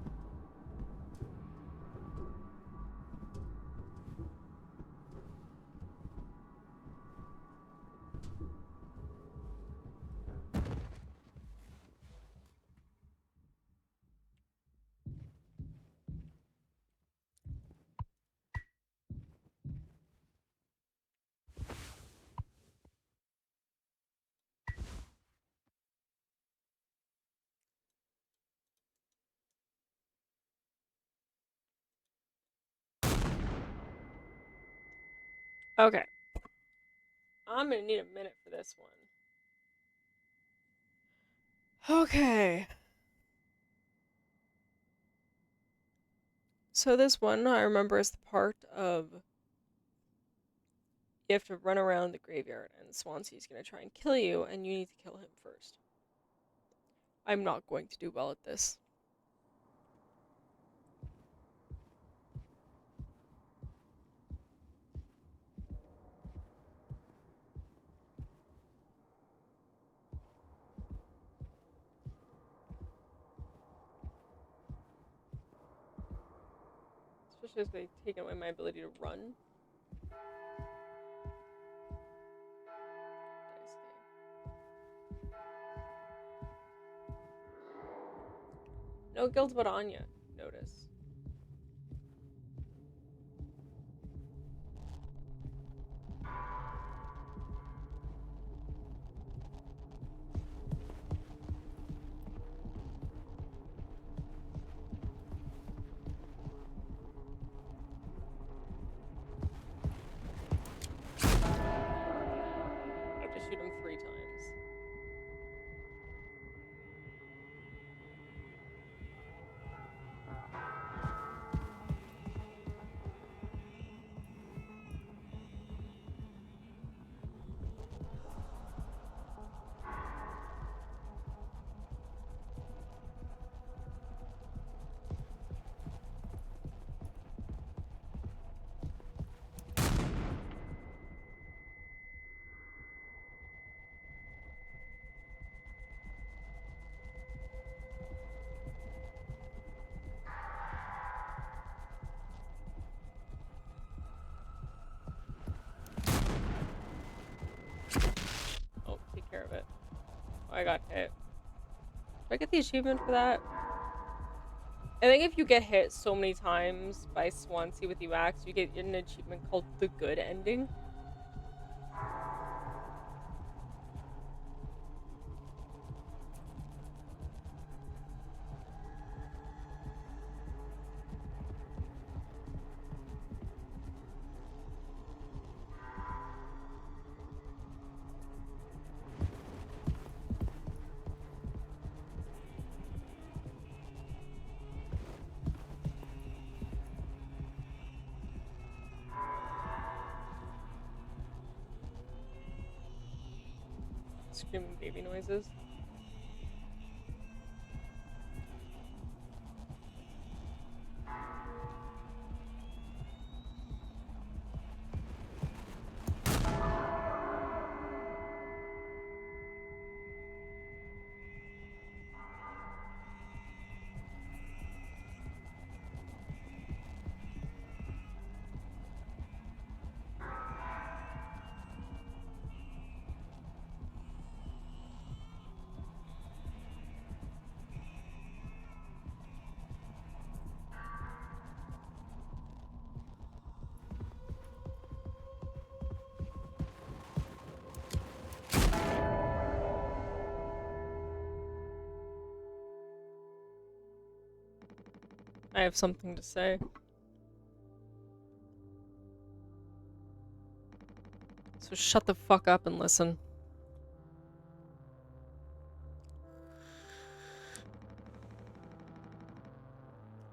Speaker 1: Okay. I'm gonna need a minute for this one. Okay. So this one I remember is the part of you have to run around the graveyard and Swansea's gonna try and kill you and you need to kill him first. I'm not going to do well at this. Especially as they take away my ability to run. No guilt but Anya, notice. I have to shoot him 3 times. Oh, take care of it. Oh, I got hit. Do I get the achievement for that? I think if you get hit so many times by Swansea with the axe, you get an achievement called the good ending. Screaming baby noises. I have something to say. So shut the fuck up and listen.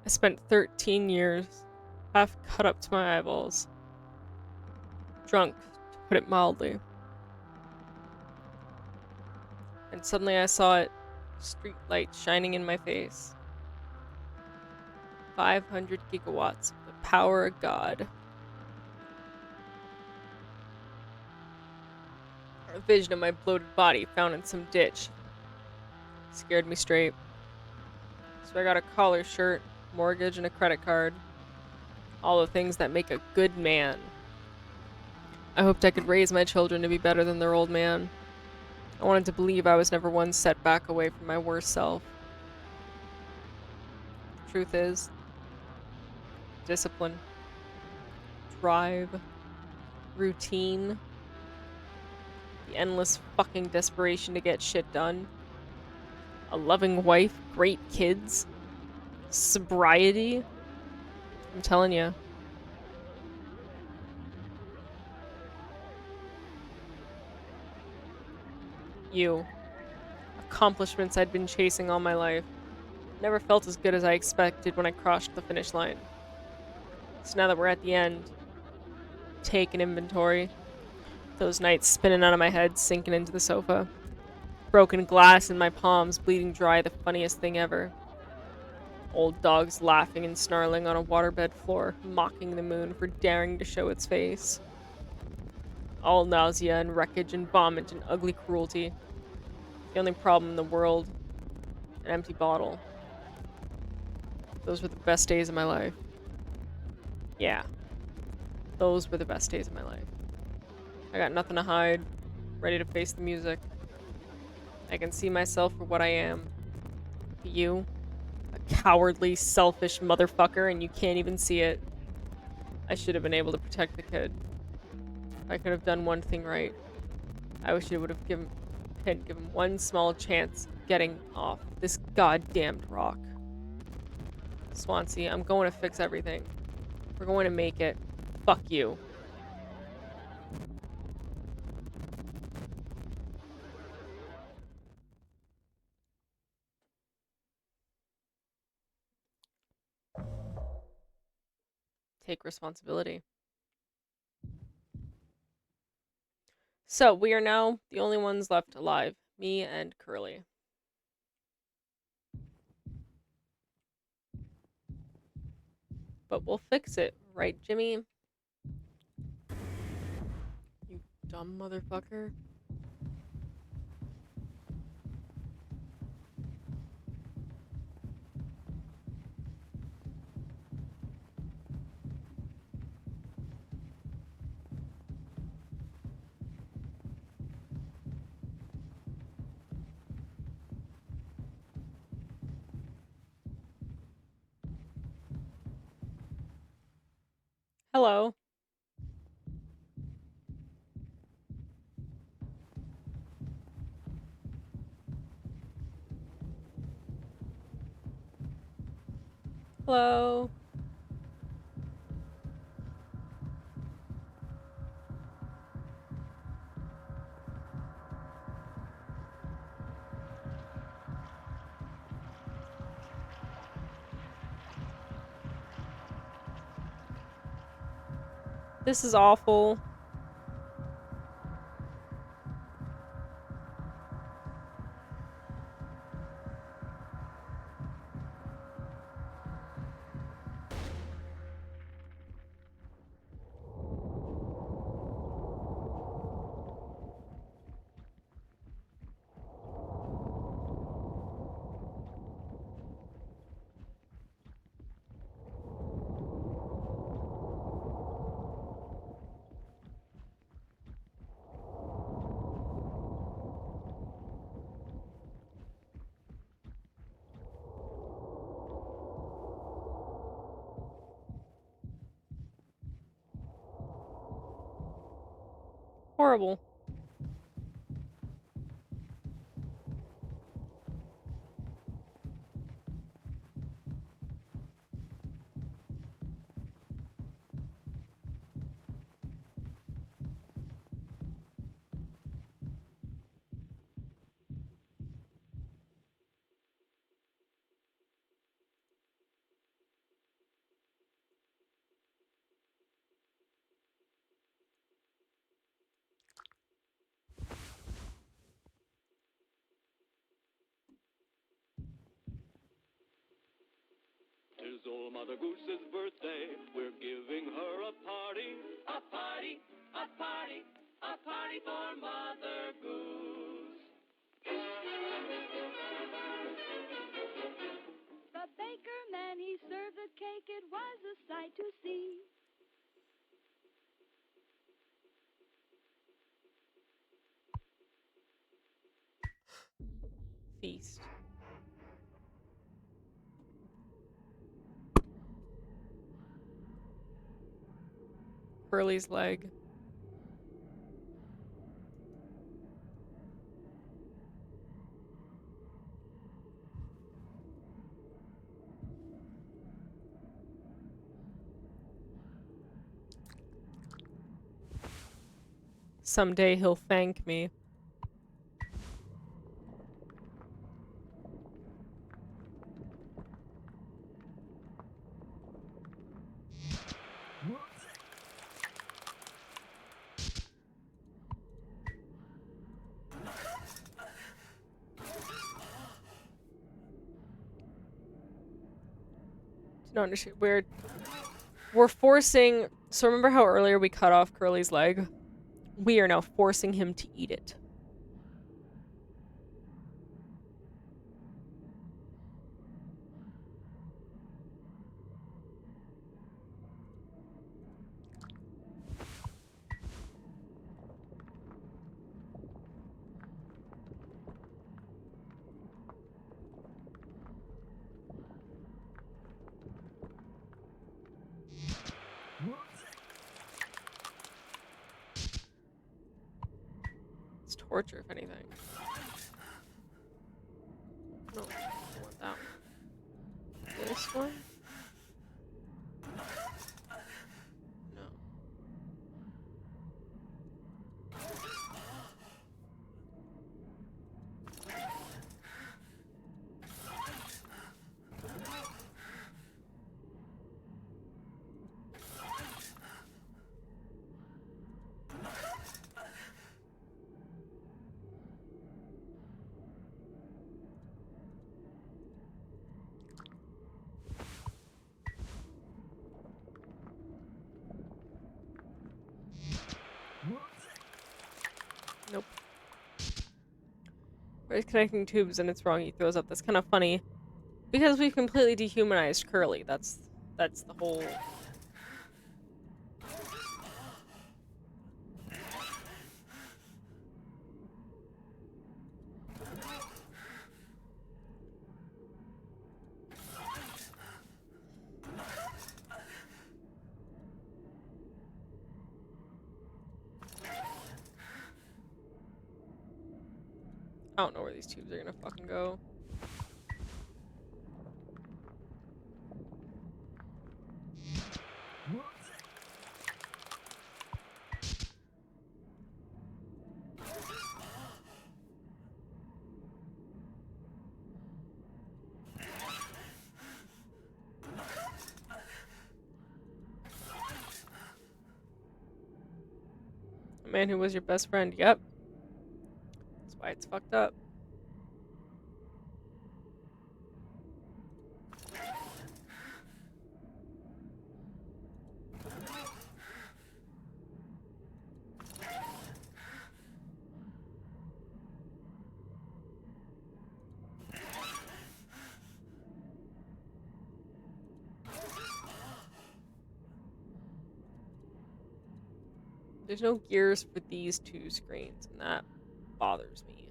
Speaker 1: I spent 13 years, half cut up to my eyeballs. Drunk, to put it mildly. And suddenly I saw it, street light shining in my face. 500 gigawatts, the power of God. Or a vision of my bloated body found in some ditch. Scared me straight. So I got a collar shirt, mortgage, and a credit card. All the things that make a good man. I hoped I could raise my children to be better than their old man. I wanted to believe I was never one setback away from my worst self. The truth is, discipline, drive, routine, the endless fucking desperation to get shit done, a loving wife, great kids, sobriety. I'm telling you. You. Accomplishments I'd been chasing all my life. Never felt as good as I expected when I crossed the finish line. So now that we're at the end, take an inventory. Those nights spinning out of my head, sinking into the sofa. Broken glass in my palms, bleeding dry, the funniest thing ever. Old dogs laughing and snarling on a waterbed floor, mocking the moon for daring to show its face. All nausea and wreckage and vomit and ugly cruelty. The only problem in the world, an empty bottle. Those were the best days of my life. Yeah, those were the best days of my life. I got nothing to hide, ready to face the music. I can see myself for what I am. You, a cowardly, selfish motherfucker, and you can't even see it. I should have been able to protect the kid. If I could have done one thing right, I wish it would have given one small chance of getting off this goddamned rock. Swansea, I'm going to fix everything. We're going to make it. Fuck you. Take responsibility. So, we are now the only ones left alive. Me and Curly. But we'll fix it, right, Jimmy? You dumb motherfucker. Hello. Hello. This is awful. Horrible.
Speaker 3: Tis old Mother Goose's birthday. We're giving her a party. A party, a party, a party for Mother
Speaker 1: Curly's leg. Someday he'll thank me. No, we're forcing. So remember how earlier we cut off Curly's leg? We are now forcing him to eat it. It's torture, if anything. No, I don't want that one. This one? No. Nope. He's connecting tubes and it's wrong. He throws up. That's kind of funny. Because we've completely dehumanized Curly. That's the whole... I don't know where these tubes are gonna fucking go. A man who was your best friend. Yep. That's why it's fucked up. There's no gears for these two screens, and that bothers me.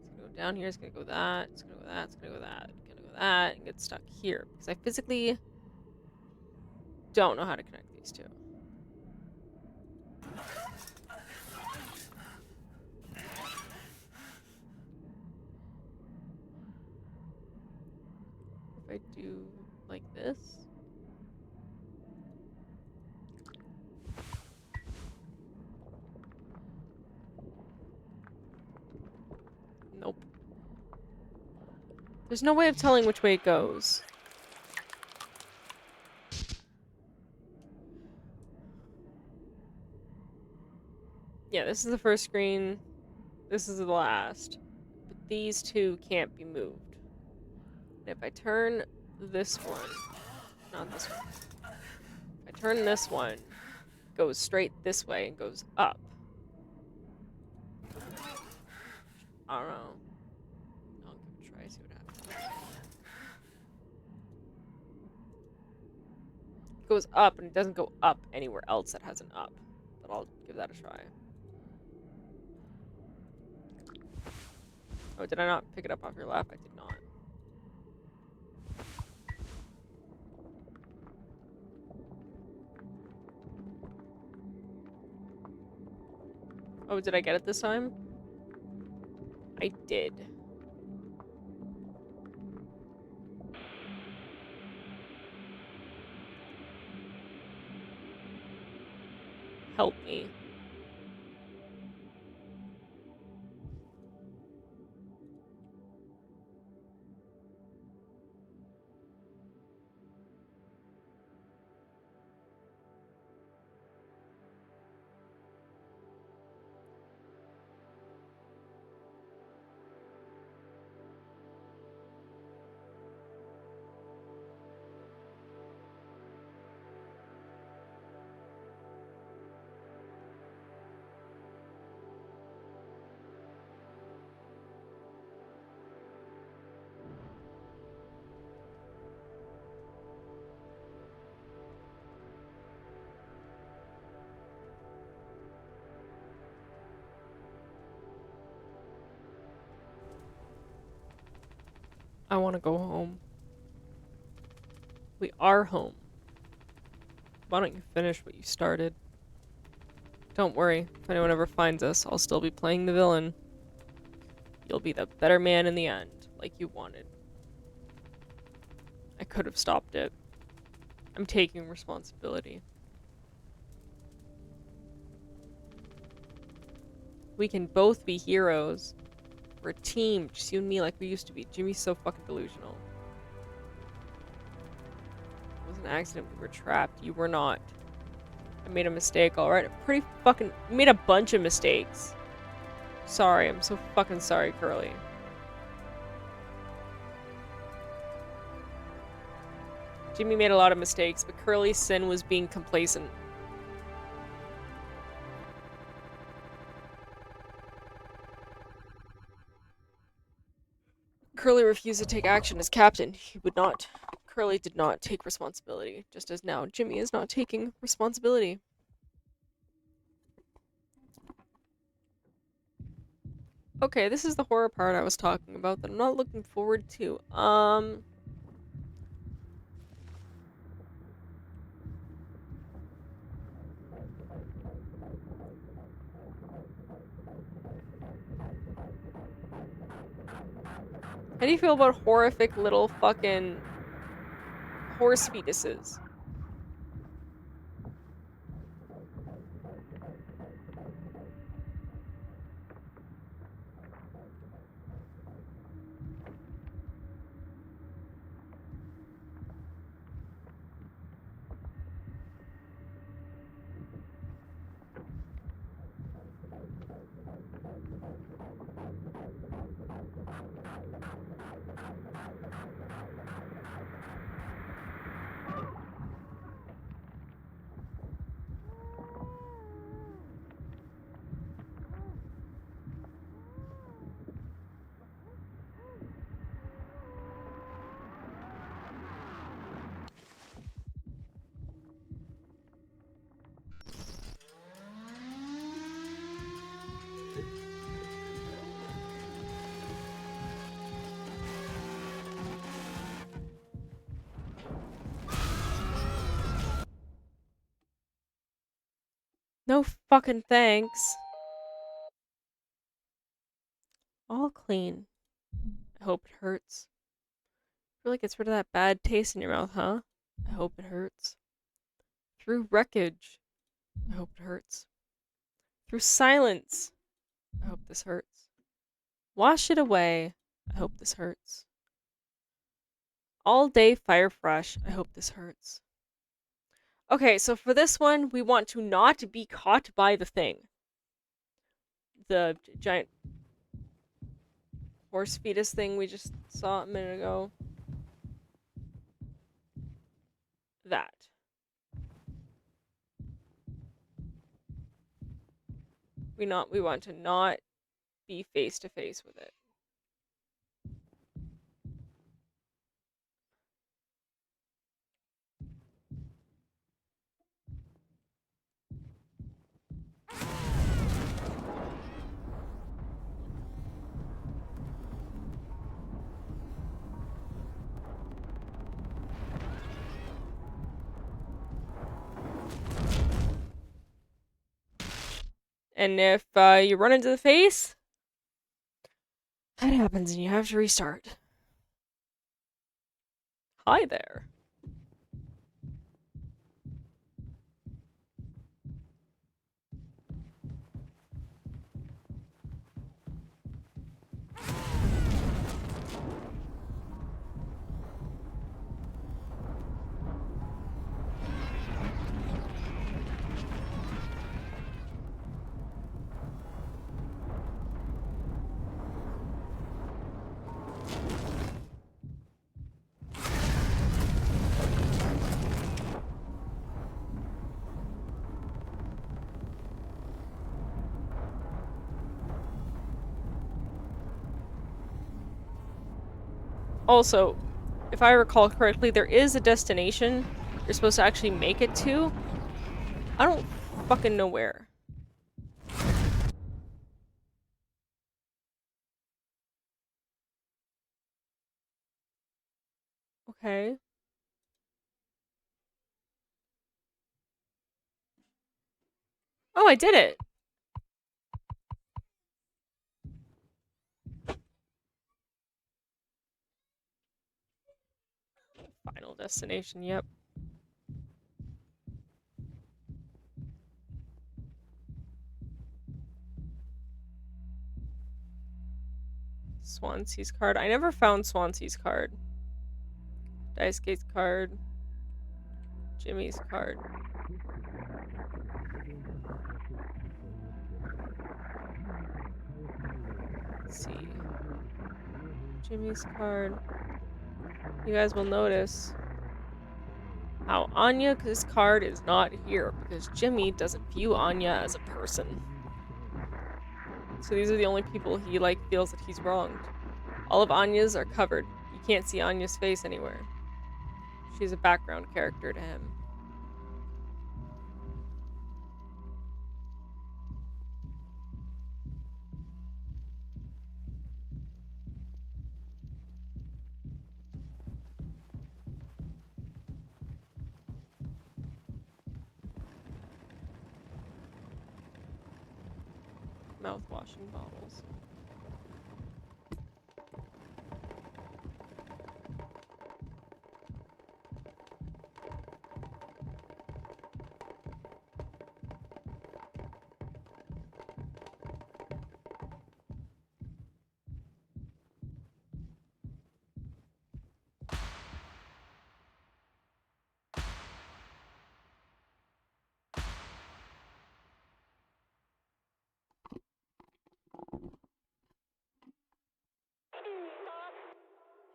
Speaker 1: It's gonna go down here, it's gonna go that, it's gonna go that, it's gonna go that, it's gonna go that, and get stuck here. Because I physically don't know how to connect these two. If I do like this... Nope. There's no way of telling which way it goes. Yeah, this is the first screen. This is the last. But these two can't be moved. And if I turn this one... Not this one. If I turn this one, it goes straight this way and goes up. I don't know. I'll give it a try, see what happens. It goes up, and it doesn't go up anywhere else that has an up. But I'll give that a try. Oh, did I not pick it up off your lap? I did not. Oh, did I get it this time? I did. Help me. I want to go home. We are home. Why don't you finish what you started? Don't worry, if anyone ever finds us, I'll still be playing the villain. You'll be the better man in the end, like you wanted. I could have stopped it. I'm taking responsibility. We can both be heroes. We're a team, just you and me like we used to be. Jimmy's so fucking delusional. It was an accident, we were trapped. You were not. I made a mistake, alright? You made a bunch of mistakes. Sorry, I'm so fucking sorry, Curly. Jimmy made a lot of mistakes, but Curly's sin was being complacent. Curly refused to take action as captain. He would not. Curly did not take responsibility, just as now Jimmy is not taking responsibility. Okay, this is the horror part I was talking about that I'm not looking forward to. How do you feel about horrific little fucking horse fetuses? No fucking thanks. All clean. I hope it hurts. Really gets rid of that bad taste in your mouth, huh? I hope it hurts. Through wreckage. I hope it hurts. Through silence. I hope this hurts. Wash it away. I hope this hurts. All day fire fresh. I hope this hurts. Okay, so for this one, we want to not be caught by the thing. The giant horse fetus thing we just saw a minute ago. That. We want to not be face to face with it. And if you run into the face, that happens and you have to restart. Hi there. Also, if I recall correctly, there is a destination you're supposed to actually make it to. I don't fucking know where. Okay. Oh, I did it! Final destination, yep. Swansea's card. I never found Swansea's card. Daisuke's card. Jimmy's card. Let's see. Jimmy's card. You guys will notice how Anya's card is not here because Jimmy doesn't view Anya as a person. So these are the only people he feels that he's wronged. All of Anya's are covered. You can't see Anya's face anywhere. She's a background character to him. Mouthwashing bottles.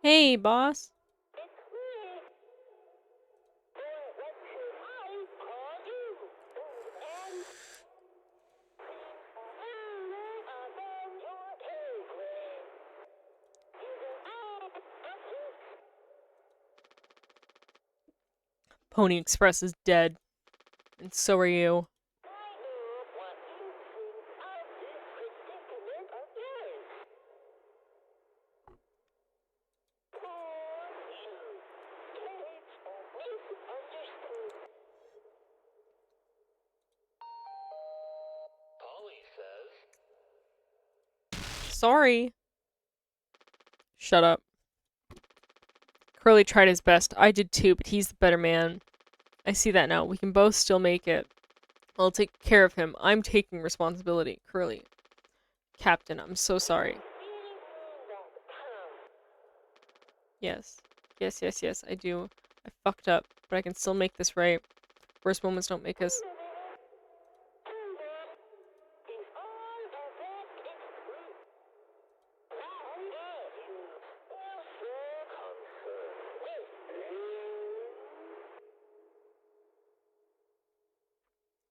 Speaker 1: Hey, boss. Pony Express is dead. And so are you. Sorry. Shut up. Curly tried his best. I did too, but he's the better man. I see that now. We can both still make it. I'll take care of him. I'm taking responsibility. Curly. Captain, I'm so sorry. Yes. Yes, I do. I fucked up, but I can still make this right. Worst moments don't make us...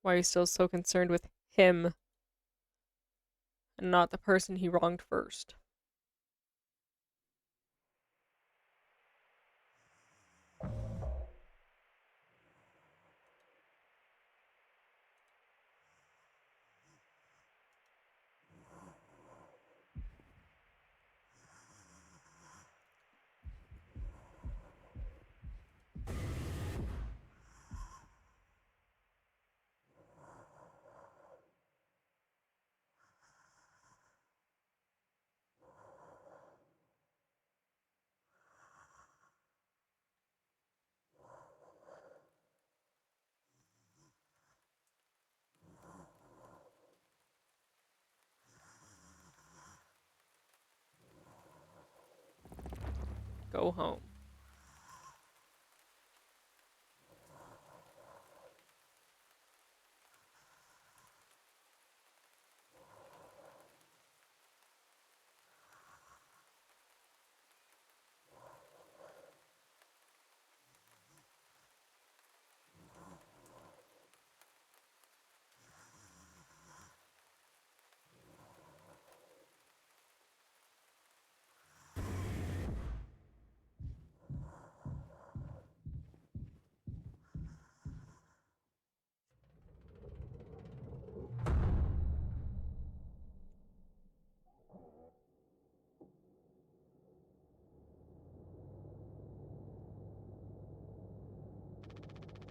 Speaker 1: Why are you still so concerned with him and not the person he wronged first? Go home.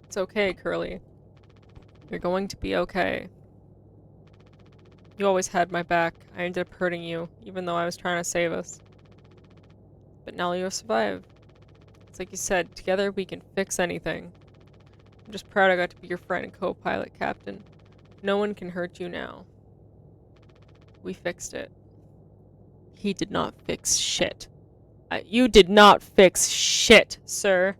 Speaker 1: It's okay, Curly. You're going to be okay. You always had my back. I ended up hurting you, even though I was trying to save us. But now you have survived. It's like you said, together we can fix anything. I'm just proud I got to be your friend and co-pilot, Captain. No one can hurt you now. We fixed it. He did not fix shit. You did not fix shit, sir.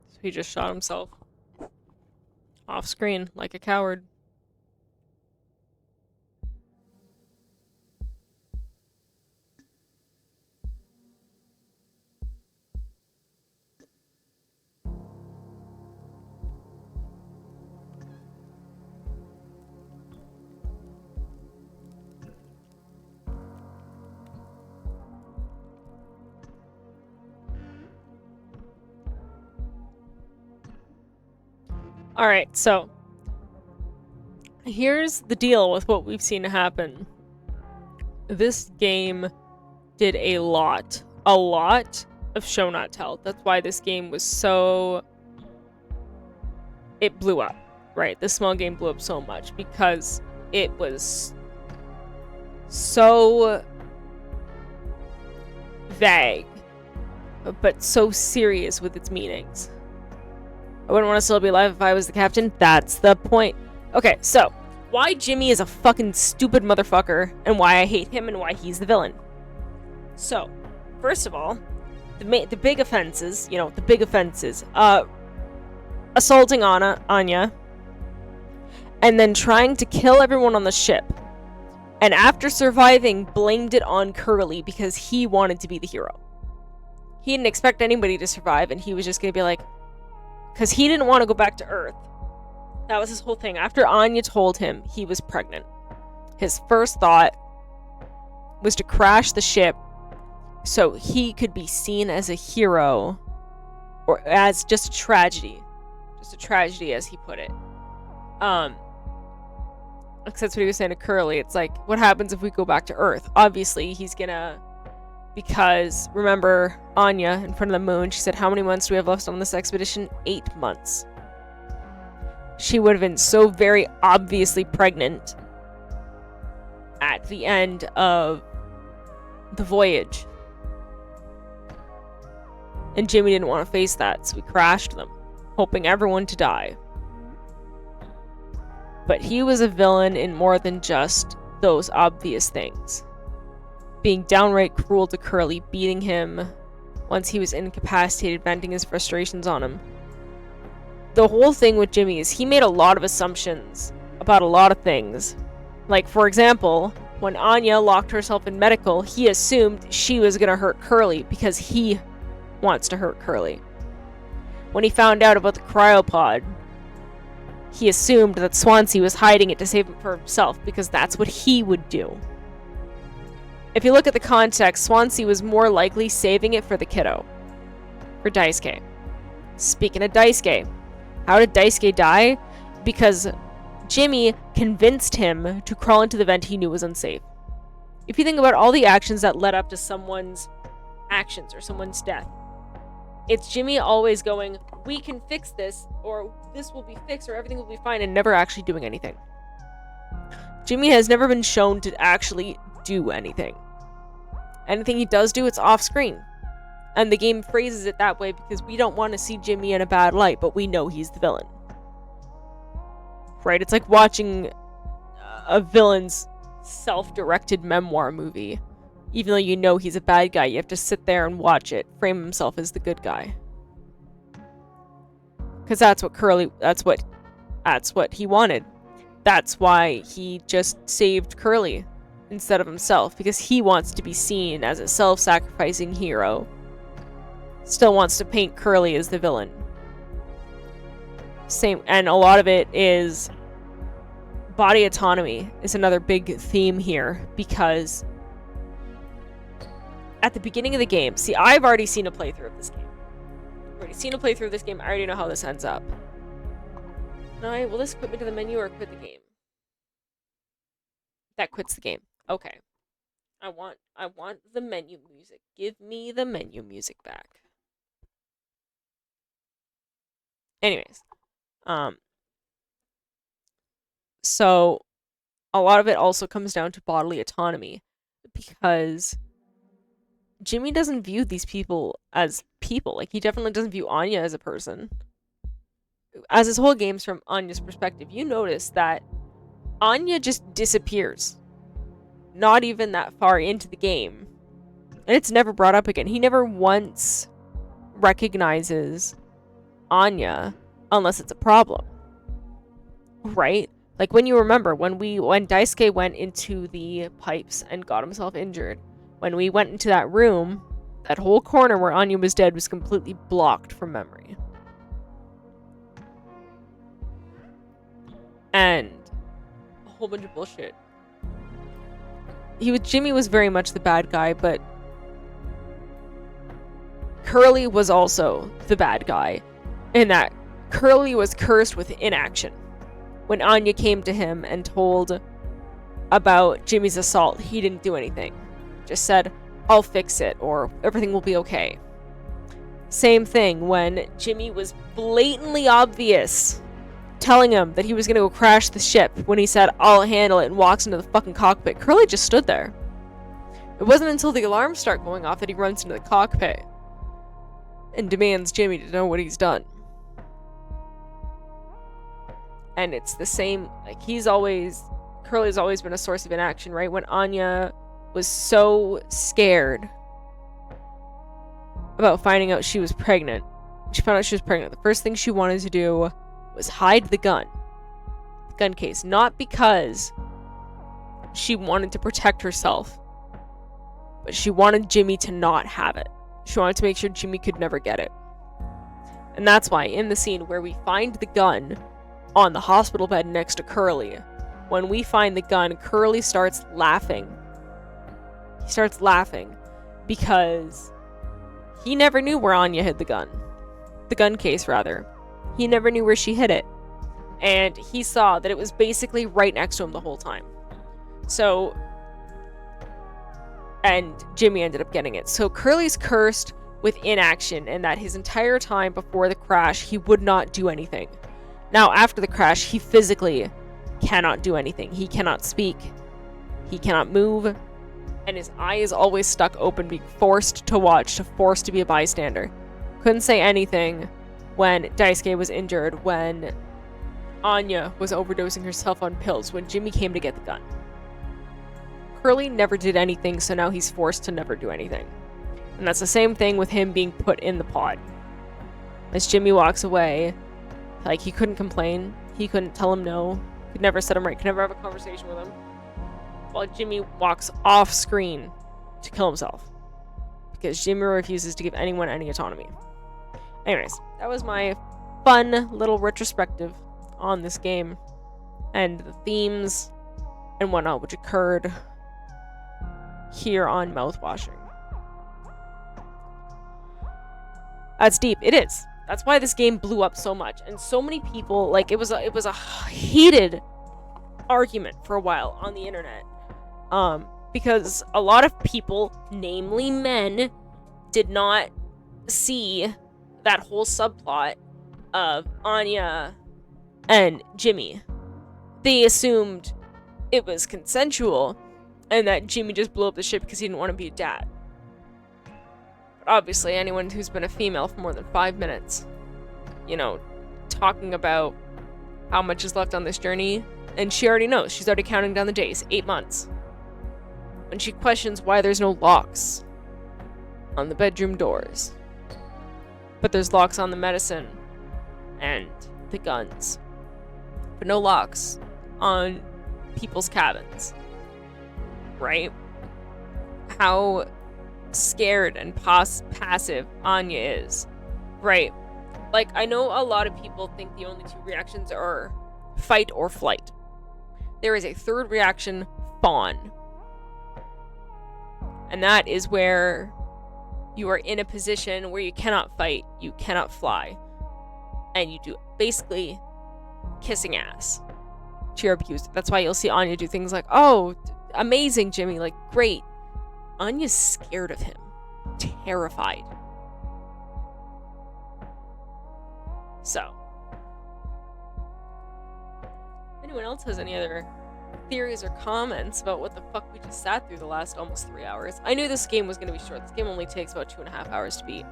Speaker 1: So he just shot himself. Off screen, like a coward. Alright, so here's the deal with what we've seen happen. This game did a lot of show not tell. That's why this game was so... It blew up, right? This small game blew up so much because it was so vague, but so serious with its meanings. I wouldn't want to still be alive if I was the captain. That's the point. Okay, so why Jimmy is a fucking stupid motherfucker and why I hate him and why he's the villain. So, first of all, the big offenses, assaulting Anya, and then trying to kill everyone on the ship. And after surviving, blamed it on Curly because he wanted to be the hero. He didn't expect anybody to survive, and he was just gonna be like, because he didn't want to go back to Earth. That was his whole thing. After Anya told him he was pregnant, his first thought was to crash the ship so he could be seen as a hero, or as just a tragedy. Just a tragedy, as he put it. Because that's what he was saying to Curly. It's like, what happens if we go back to Earth? Obviously, he's gonna... Because, remember, Anya, in front of the moon, she said, how many months do we have left on this expedition? 8 months. She would have been so very obviously pregnant at the end of the voyage. And Jimmy didn't want to face that, so he crashed them, hoping everyone to die. But he was a villain in more than just those obvious things. Being downright cruel to Curly, beating him once he was incapacitated, venting his frustrations on him. The whole thing with Jimmy is he made a lot of assumptions about a lot of things. Like, for example, when Anya locked herself in medical, he assumed she was gonna hurt Curly because he wants to hurt Curly. When he found out about the cryopod, he assumed that Swansea was hiding it to save it for himself because that's what he would do. If you look at the context, Swansea was more likely saving it for the kiddo. For Daisuke. Speaking of Daisuke, how did Daisuke die? Because Jimmy convinced him to crawl into the vent he knew was unsafe. If you think about all the actions that led up to someone's actions or someone's death, it's Jimmy always going, we can fix this, or this will be fixed, or everything will be fine, and never actually doing anything. Jimmy has never been shown to actually do anything. Anything he does do, it's off screen. And the game phrases it that way because we don't want to see Jimmy in a bad light, but we know he's the villain. Right? It's like watching a villain's self-directed memoir movie. Even though you know he's a bad guy, you have to sit there and watch it, frame himself as the good guy. Because that's what he wanted. That's why he just saved Curly instead of himself, because he wants to be seen as a self-sacrificing hero. Still wants to paint Curly as the villain. Same, and a lot of it is body autonomy is another big theme here, because at the beginning of the game, see, I've already seen a playthrough of this game. I already know how this ends up. Will this quit me to the menu or quit the game? That quits the game. Okay. I want the menu music. Give me the menu music back. Anyways. So a lot of it also comes down to bodily autonomy, because Jimmy doesn't view these people as people. Like, he definitely doesn't view Anya as a person. As this whole game's from Anya's perspective, you notice that Anya just disappears. Not even that far into the game. And it's never brought up again. He never once recognizes Anya unless it's a problem. Right? Like, when you remember, when Daisuke went into the pipes and got himself injured, when we went into that room, that whole corner where Anya was dead was completely blocked from memory. And a whole bunch of bullshit. Jimmy was very much the bad guy, but Curly was also the bad guy, in that Curly was cursed with inaction. When Anya came to him and told about Jimmy's assault, he didn't do anything. Just said, "I'll fix it," or "everything will be okay." Same thing when Jimmy was blatantly obvious, telling him that he was going to go crash the ship, when he said, "I'll handle it," and walks into the fucking cockpit. Curly just stood there. It wasn't until the alarms start going off that he runs into the cockpit and demands Jimmy to know what he's done. And it's the same, like, Curly's always been a source of inaction, right? When Anya was so scared about finding out she was pregnant, the first thing she wanted to do was hide the gun case. Not because she wanted to protect herself, but she wanted Jimmy to not have it. She wanted to make sure Jimmy could never get it. And that's why in the scene where we find the gun on the hospital bed next to Curly, when we find the gun, Curly starts laughing. He starts laughing because he never knew where Anya hid the gun. The gun case, rather. He never knew where she hid it. And he saw that it was basically right next to him the whole time. So, and Jimmy ended up getting it. So Curly's cursed with inaction, and that his entire time before the crash, he would not do anything. Now, after the crash, he physically cannot do anything. He cannot speak. He cannot move. And his eye is always stuck open, being forced to watch, forced to be a bystander. Couldn't say anything when Daisuke was injured, when Anya was overdosing herself on pills, when Jimmy came to get the gun. Curly never did anything, so now he's forced to never do anything. And that's the same thing with him being put in the pod. As Jimmy walks away, like, he couldn't complain, he couldn't tell him no, could never set him right, could never have a conversation with him, while Jimmy walks off screen to kill himself. Because Jimmy refuses to give anyone any autonomy. Anyways, that was my fun little retrospective on this game, and the themes and whatnot which occurred here on Mouthwashing. That's deep. It is. That's why this game blew up so much, and so many people, like, it was a heated argument for a while on the internet, because a lot of people, namely men, did not see that whole subplot of Anya and Jimmy. They assumed it was consensual, and that Jimmy just blew up the ship because he didn't want to be a dad. But obviously, anyone who's been a female for more than 5 minutes, you know, talking about how much is left on this journey, and she already knows. She's already counting down the days. 8 months. When she questions why there's no locks on the bedroom doors. But there's locks on the medicine and the guns. But no locks on people's cabins. Right? How scared and passive Anya is. Right. Like, I know a lot of people think the only two reactions are fight or flight. There is a third reaction, fawn. And that is where you are in a position where you cannot fight, you cannot fly, and you do basically kissing ass to your abuser. That's why you'll see Anya do things like, oh, amazing, Jimmy, like, great. Anya's scared of him. Terrified. So, if anyone else has any other theories or comments about what the fuck we just sat through the last almost 3 hours. I knew this game was going to be short. This game only takes about 2.5 hours to beat.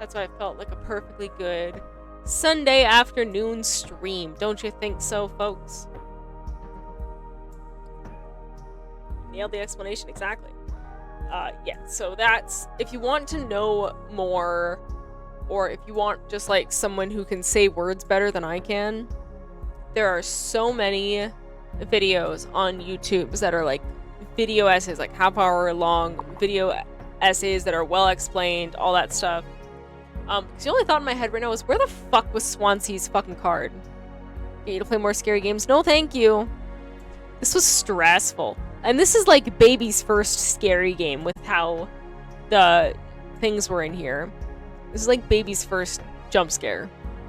Speaker 1: That's why I felt like a perfectly good Sunday afternoon stream. Don't you think so, folks? Nailed the explanation exactly. Yeah, so that's, if you want to know more, or if you want just like someone who can say words better than I can, there are so many videos on YouTube that are like video essays, like half-hour long video essays that are well explained, all that stuff. Because the only thought in my head right now is, where the fuck was Swansea's fucking card? Get you to play more scary games? No, thank you. This was stressful. And this is like baby's first scary game with how the things were in here. This is like baby's first jump scare.